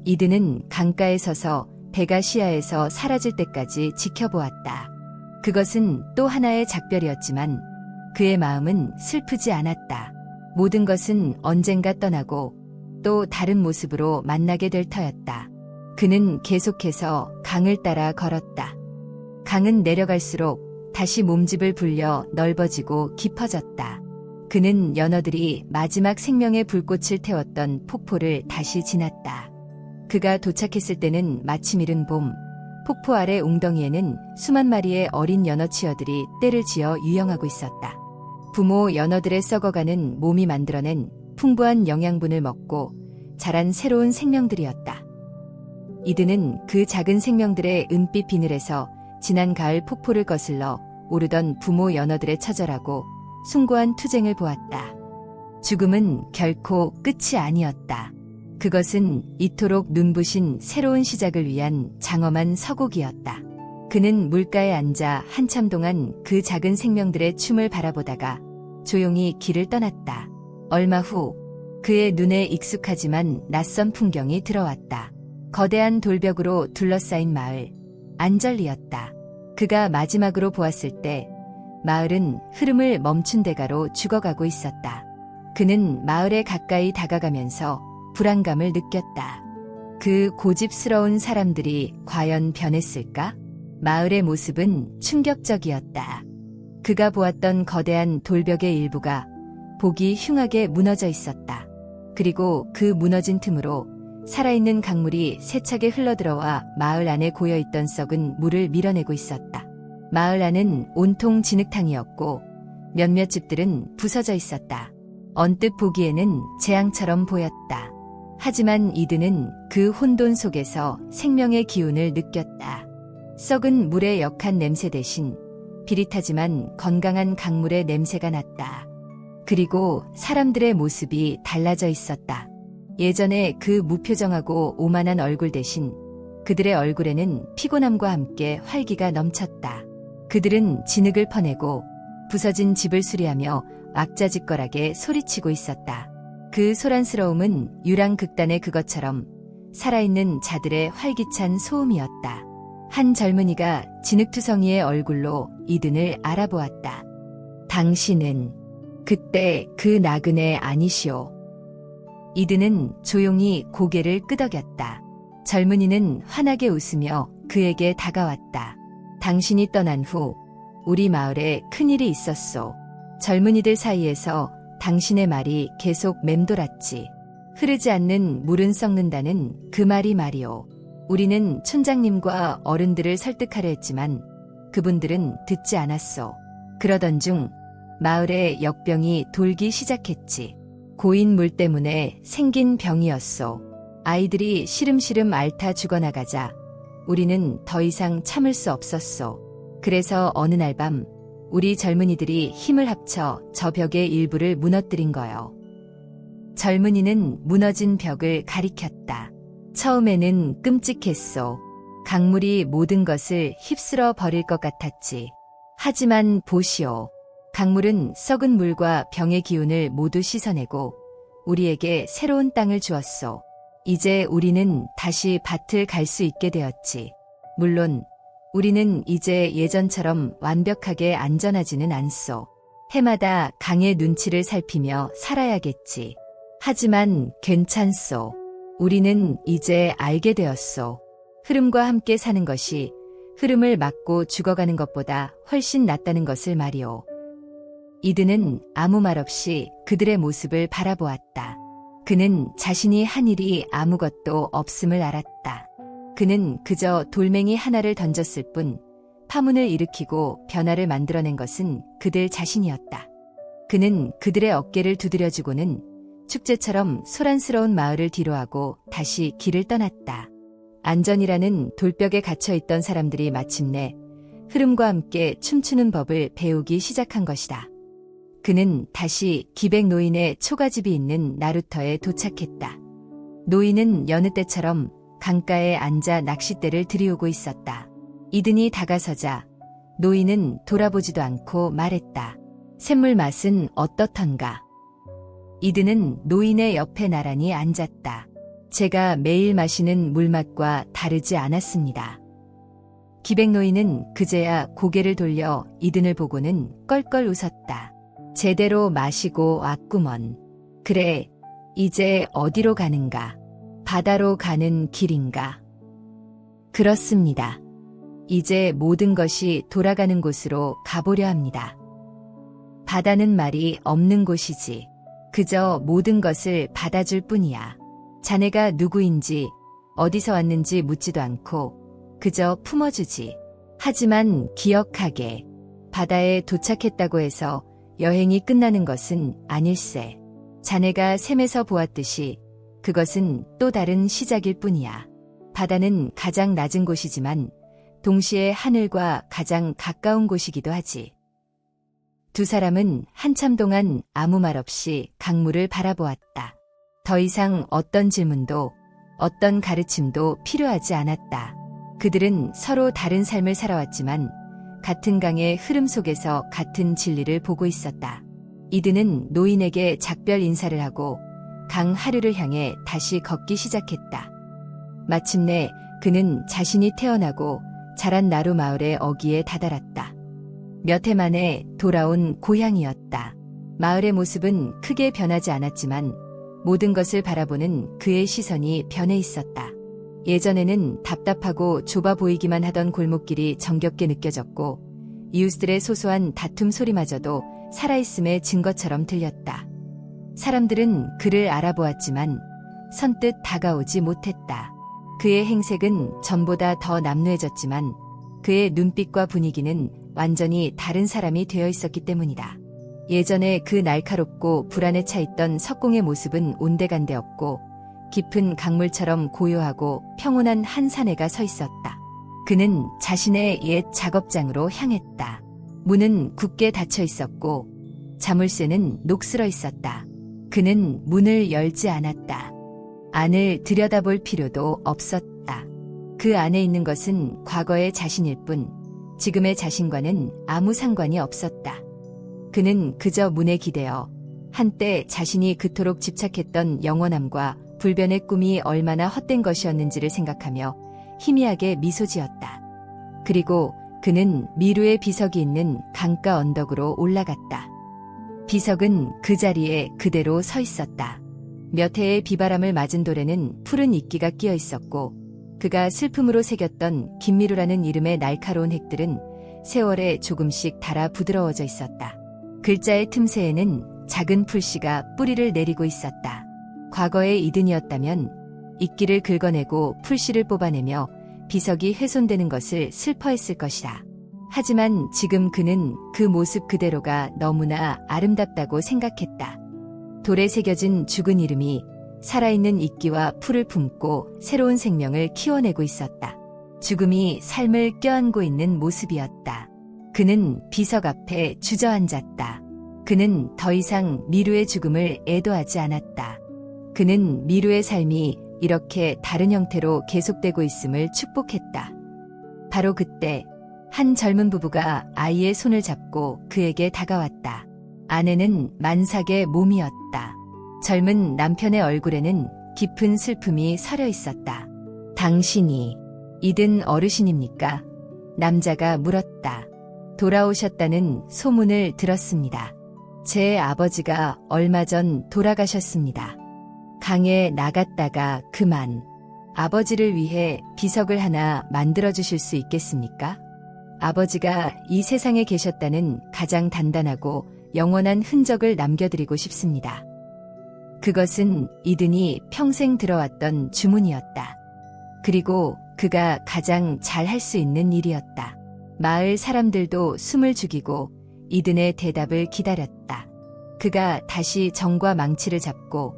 이드는 강가에 서서 배가 시야에서 사라질 때까지 지켜보았다. 그것은 또 하나의 작별이었지만 그의 마음은 슬프지 않았다. 모든 것은 언젠가 떠나고 또 다른 모습으로 만나게 될 터였다. 그는 계속해서 강을 따라 걸었다. 강은 내려갈수록 다시 몸집을 불려 넓어지고 깊어졌다. 그는 연어들이 마지막 생명의 불꽃을 태웠던 폭포를 다시 지났다. 그가 도착했을 때는 마침 이른 봄, 폭포 아래 웅덩이에는 수만 마리의 어린 연어치어들이 떼를 지어 유영하고 있었다. 부모 연어들의 썩어가는 몸이 만들어낸 풍부한 영양분을 먹고 자란 새로운 생명들이었다. 이드는 그 작은 생명들의 은빛 비늘에서 지난 가을 폭포를 거슬러 오르던 부모 연어들의 처절하고 숭고한 투쟁을 보았다. 죽음은 결코 끝이 아니었다. 그것은 이토록 눈부신 새로운 시작을 위한 장엄한 서곡이었다. 그는 물가에 앉아 한참 동안 그 작은 생명들의 춤을 바라보다가 조용히 길을 떠났다. 얼마 후 그의 눈에 익숙하지만 낯선 풍경이 들어왔다. 거대한 돌벽으로 둘러싸인 마을, 안절리였다. 그가 마지막으로 보았을 때 마을은 흐름을 멈춘 대가로 죽어가고 있었다. 그는 마을에 가까이 다가가면서 불안감을 느꼈다. 그 고집스러운 사람들이 과연 변했을까? 마을의 모습은 충격적이었다. 그가 보았던 거대한 돌벽의 일부가 보기 흉하게 무너져 있었다. 그리고 그 무너진 틈으로 살아있는 강물이 세차게 흘러들어와 마을 안에 고여있던 썩은 물을 밀어내고 있었다. 마을 안은 온통 진흙탕이었고 몇몇 집들은 부서져 있었다. 언뜻 보기에는 재앙처럼 보였다. 하지만 이드는 그 혼돈 속에서 생명의 기운을 느꼈다. 썩은 물의 역한 냄새 대신 비릿하지만 건강한 강물의 냄새가 났다. 그리고 사람들의 모습이 달라져 있었다. 예전에 그 무표정하고 오만한 얼굴 대신 그들의 얼굴에는 피곤함과 함께 활기가 넘쳤다. 그들은 진흙을 퍼내고 부서진 집을 수리하며 왁자지껄하게 소리치고 있었다. 그 소란스러움은 유랑극단의 그것처럼 살아있는 자들의 활기찬 소음이었다. 한 젊은이가 진흙투성이의 얼굴로 이든을 알아보았다. 당신은 그때 그 나그네 아니시오. 이든은 조용히 고개를 끄덕였다. 젊은이는 환하게 웃으며 그에게 다가왔다. 당신이 떠난 후 우리 마을에 큰일이 있었소. 젊은이들 사이에서 당신의 말이 계속 맴돌았지. 흐르지 않는 물은 썩는다는 그 말이 말이오. 우리는 촌장님과 어른들을 설득하려 했지만 그분들은 듣지 않았소. 그러던 중 마을에 역병이 돌기 시작했지. 고인 물 때문에 생긴 병이었소. 아이들이 시름시름 앓다 죽어나가자 우리는 더 이상 참을 수 없었소. 그래서 어느 날 밤 우리 젊은이들이 힘을 합쳐 저 벽의 일부를 무너뜨린 거요. 젊은이는 무너진 벽을 가리켰다. 처음에는 끔찍했소. 강물이 모든 것을 휩쓸어 버릴 것 같았지. 하지만 보시오. 강물은 썩은 물과 병의 기운을 모두 씻어내고 우리에게 새로운 땅을 주었소. 이제 우리는 다시 밭을 갈 수 있게 되었지. 물론 우리는 이제 예전처럼 완벽하게 안전하지는 않소. 해마다 강의 눈치를 살피며 살아야겠지. 하지만 괜찮소. 우리는 이제 알게 되었소. 흐름과 함께 사는 것이 흐름을 막고 죽어가는 것보다 훨씬 낫다는 것을 말이오. 이드는 아무 말 없이 그들의 모습을 바라보았다. 그는 자신이 한 일이 아무것도 없음을 알았다. 그는 그저 돌멩이 하나를 던졌을 뿐 파문을 일으키고 변화를 만들어낸 것은 그들 자신이었다. 그는 그들의 어깨를 두드려주고는 축제처럼 소란스러운 마을을 뒤로하고 다시 길을 떠났다. 안전이라는 돌벽에 갇혀있던 사람들이 마침내 흐름과 함께 춤추는 법을 배우기 시작한 것이다. 그는 다시 기백 노인의 초가집이 있는 나루터에 도착했다. 노인은 여느 때처럼 강가에 앉아 낚싯대를 들이우고 있었다. 이든이 다가서자 노인은 돌아보지도 않고 말했다. 샘물 맛은 어떻던가? 이든은 노인의 옆에 나란히 앉았다. 제가 매일 마시는 물맛과 다르지 않았습니다. 기백 노인은 그제야 고개를 돌려 이든을 보고는 껄껄 웃었다. 제대로 마시고 왔구먼. 그래, 이제 어디로 가는가? 바다로 가는 길인가? 그렇습니다. 이제 모든 것이 돌아가는 곳으로 가보려 합니다. 바다는 말이 없는 곳이지. 그저 모든 것을 받아줄 뿐이야. 자네가 누구인지 어디서 왔는지 묻지도 않고 그저 품어주지. 하지만 기억하게. 바다에 도착했다고 해서 여행이 끝나는 것은 아닐세. 자네가 샘에서 보았듯이 그것은 또 다른 시작일 뿐이야. 바다는 가장 낮은 곳이지만 동시에 하늘과 가장 가까운 곳이기도 하지. 두 사람은 한참 동안 아무 말 없이 강물을 바라보았다. 더 이상 어떤 질문도 어떤 가르침도 필요하지 않았다. 그들은 서로 다른 삶을 살아왔지만 같은 강의 흐름 속에서 같은 진리를 보고 있었다. 이드는 노인에게 작별 인사를 하고 강 하류를 향해 다시 걷기 시작했다. 마침내 그는 자신이 태어나고 자란 나루 마을의 어귀에 다다랐다. 몇 해 만에 돌아온 고향이었다. 마을의 모습은 크게 변하지 않았지만 모든 것을 바라보는 그의 시선이 변해 있었다. 예전에는 답답하고 좁아 보이기만 하던 골목길이 정겹게 느껴졌고 이웃들의 소소한 다툼 소리마저도 살아있음의 증거처럼 들렸다. 사람들은 그를 알아보았지만 선뜻 다가오지 못했다. 그의 행색은 전보다 더 남루해졌지만 그의 눈빛과 분위기는 완전히 다른 사람이 되어 있었기 때문이다. 예전에 그 날카롭고 불안에 차 있던 석공의 모습은 온데간데 없고 깊은 강물처럼 고요하고 평온한 한 사내가 서 있었다. 그는 자신의 옛 작업장으로 향했다. 문은 굳게 닫혀 있었고 자물쇠는 녹슬어 있었다. 그는 문을 열지 않았다. 안을 들여다볼 필요도 없었다. 그 안에 있는 것은 과거의 자신일 뿐 지금의 자신과는 아무 상관이 없었다. 그는 그저 문에 기대어 한때 자신이 그토록 집착했던 영원함과 불변의 꿈이 얼마나 헛된 것이었는지를 생각하며 희미하게 미소 지었다. 그리고 그는 미루의 비석이 있는 강가 언덕으로 올라갔다. 비석은 그 자리에 그대로 서 있었다. 몇 해의 비바람을 맞은 돌에는 푸른 이끼가 끼어 있었고 그가 슬픔으로 새겼던 김미루라는 이름의 날카로운 핵들은 세월에 조금씩 닳아 부드러워져 있었다. 글자의 틈새에는 작은 풀씨가 뿌리를 내리고 있었다. 과거의 이든이었다면 이끼를 긁어내고 풀씨를 뽑아내며 비석이 훼손되는 것을 슬퍼했을 것이다. 하지만 지금 그는 그 모습 그대로가 너무나 아름답다고 생각했다. 돌에 새겨진 죽은 이름이 살아있는 이끼와 풀을 품고 새로운 생명을 키워내고 있었다. 죽음이 삶을 껴안고 있는 모습이었다. 그는 비석 앞에 주저앉았다. 그는 더 이상 미루의 죽음을 애도하지 않았다. 그는 미루의 삶이 이렇게 다른 형태로 계속되고 있음을 축복했다. 바로 그때 한 젊은 부부가 아이의 손을 잡고 그에게 다가왔다. 아내는 만삭의 몸이었다. 젊은 남편의 얼굴에는 깊은 슬픔이 서려 있었다. 당신이 이든 어르신입니까? 남자가 물었다. 돌아오셨다는 소문을 들었습니다. 제 아버지가 얼마 전 돌아가셨습니다. 강에 나갔다가 그만. 아버지를 위해 비석을 하나 만들어주실 수 있겠습니까? 아버지가 이 세상에 계셨다는 가장 단단하고 영원한 흔적을 남겨드리고 싶습니다. 그것은 이든이 평생 들어왔던 주문이었다. 그리고 그가 가장 잘 할 수 있는 일이었다. 마을 사람들도 숨을 죽이고 이든의 대답을 기다렸다. 그가 다시 정과 망치를 잡고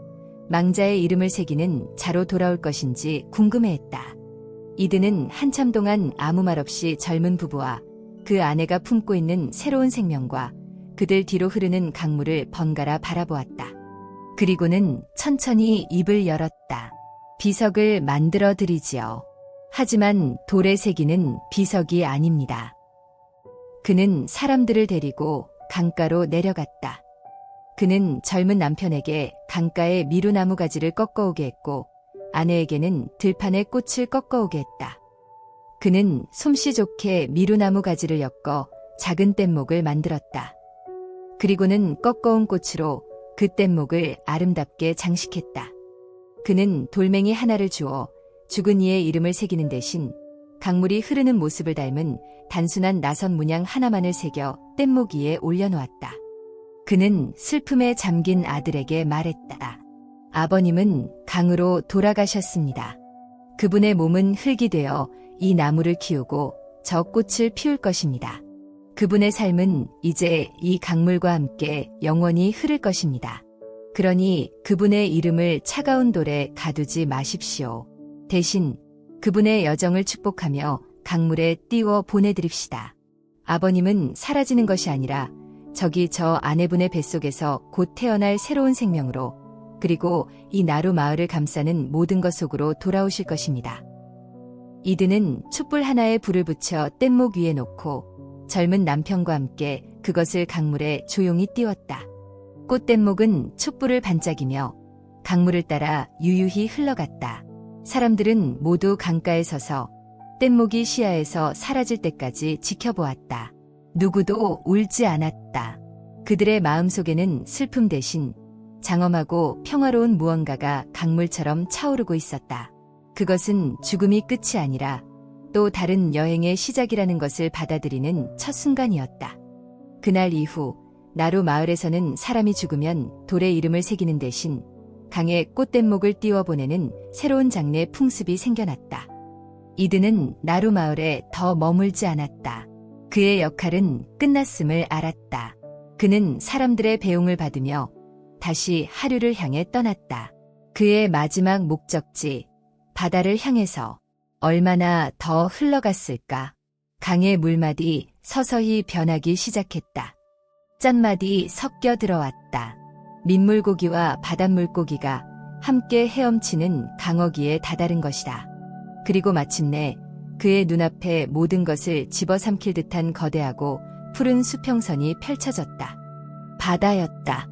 망자의 이름을 새기는 자로 돌아올 것인지 궁금해했다. 이든은 한참 동안 아무 말 없이 젊은 부부와 그 아내가 품고 있는 새로운 생명과 그들 뒤로 흐르는 강물을 번갈아 바라보았다. 그리고는 천천히 입을 열었다. 비석을 만들어 드리지요. 하지만 돌에 새기는 비석이 아닙니다. 그는 사람들을 데리고 강가로 내려갔다. 그는 젊은 남편에게 강가의 미루나무 가지를 꺾어오게 했고 아내에게는 들판의 꽃을 꺾어오게 했다. 그는 솜씨 좋게 미루나무 가지를 엮어 작은 뗏목을 만들었다. 그리고는 꺾어온 꽃으로 그 뗏목을 아름답게 장식했다. 그는 돌멩이 하나를 주어 죽은 이의 이름을 새기는 대신 강물이 흐르는 모습을 닮은 단순한 나선 문양 하나만을 새겨 뗏목 위에 올려놓았다. 그는 슬픔에 잠긴 아들에게 말했다. 아버님은 강으로 돌아가셨습니다. 그분의 몸은 흙이 되어 이 나무를 키우고 저 꽃을 피울 것입니다. 그분의 삶은 이제 이 강물과 함께 영원히 흐를 것입니다. 그러니 그분의 이름을 차가운 돌에 가두지 마십시오. 대신 그분의 여정을 축복하며 강물에 띄워 보내드립시다. 아버님은 사라지는 것이 아니라 저기 저 아내분의 뱃속에서 곧 태어날 새로운 생명으로 그리고 이 나루 마을을 감싸는 모든 것 속으로 돌아오실 것입니다. 이든은 촛불 하나에 불을 붙여 뗏목 위에 놓고 젊은 남편과 함께 그것을 강물에 조용히 띄웠다. 꽃뗏목은 촛불을 반짝이며 강물을 따라 유유히 흘러갔다. 사람들은 모두 강가에 서서 뗏목이 시야에서 사라질 때까지 지켜보았다. 누구도 울지 않았다. 그들의 마음속에는 슬픔 대신 장엄하고 평화로운 무언가가 강물처럼 차오르고 있었다. 그것은 죽음이 끝이 아니라 또 다른 여행의 시작이라는 것을 받아들이는 첫 순간이었다. 그날 이후 나루 마을에서는 사람이 죽으면 돌에 이름을 새기는 대신 강에 꽃뗏목을 띄워보내는 새로운 장르의 풍습이 생겨났다. 이든은 나루 마을에 더 머물지 않았다. 그의 역할은 끝났음을 알았다. 그는 사람들의 배웅을 받으며 다시 하류를 향해 떠났다. 그의 마지막 목적지, 바다를 향해서 얼마나 더 흘러갔을까? 강의 물맛이 서서히 변하기 시작했다. 짠맛이 섞여 들어왔다. 민물고기와 바닷물고기가 함께 헤엄치는 강어기에 다다른 것이다. 그리고 마침내 그의 눈앞에 모든 것을 집어삼킬 듯한 거대하고 푸른 수평선이 펼쳐졌다. 바다였다.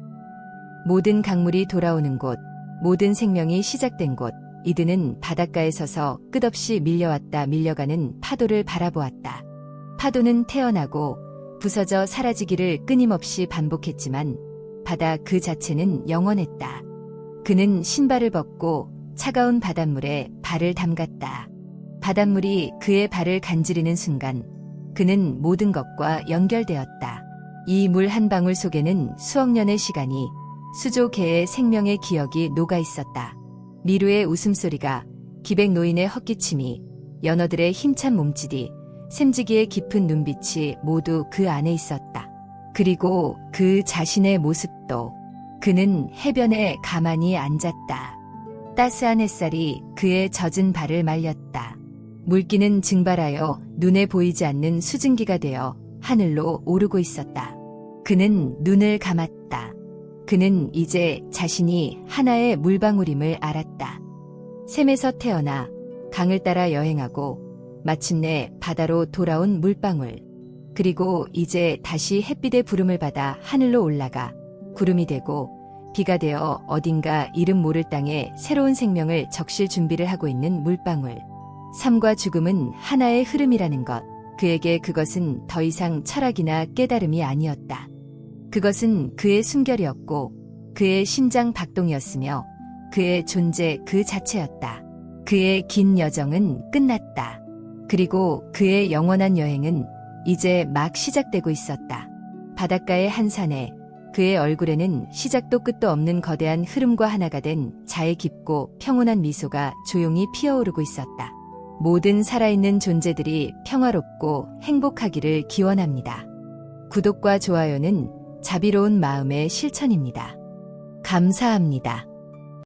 모든 강물이 돌아오는 곳, 모든 생명이 시작된 곳, 이드는 바닷가에 서서 끝없이 밀려왔다 밀려가는 파도를 바라보았다. 파도는 태어나고 부서져 사라지기를 끊임없이 반복했지만 바다 그 자체는 영원했다. 그는 신발을 벗고 차가운 바닷물에 발을 담갔다. 바닷물이 그의 발을 간지리는 순간 그는 모든 것과 연결되었다. 이 물 한 방울 속에는 수억 년의 시간이, 수조 개의 생명의 기억이 녹아 있었다. 미루의 웃음소리가, 기백 노인의 헛기침이, 연어들의 힘찬 몸짓이, 샘지기의 깊은 눈빛이 모두 그 안에 있었다. 그리고 그 자신의 모습도. 그는 해변에 가만히 앉았다. 따스한 햇살이 그의 젖은 발을 말렸다. 물기는 증발하여 눈에 보이지 않는 수증기가 되어 하늘로 오르고 있었다. 그는 눈을 감았다. 그는 이제 자신이 하나의 물방울임을 알았다. 샘에서 태어나 강을 따라 여행하고 마침내 바다로 돌아온 물방울. 그리고 이제 다시 햇빛의 부름을 받아 하늘로 올라가 구름이 되고 비가 되어 어딘가 이름 모를 땅에 새로운 생명을 적실 준비를 하고 있는 물방울. 삶과 죽음은 하나의 흐름이라는 것. 그에게 그것은 더 이상 철학이나 깨달음이 아니었다. 그것은 그의 숨결이었고 그의 심장 박동이었으며 그의 존재 그 자체였다. 그의 긴 여정은 끝났다. 그리고 그의 영원한 여행은 이제 막 시작되고 있었다. 바닷가의 한 산에 그의 얼굴에는 시작도 끝도 없는 거대한 흐름과 하나가 된 자애 깊고 평온한 미소가 조용히 피어오르고 있었다. 모든 살아있는 존재들이 평화롭고 행복하기를 기원합니다. 구독과 좋아요는 자비로운 마음의 실천입니다. 감사합니다.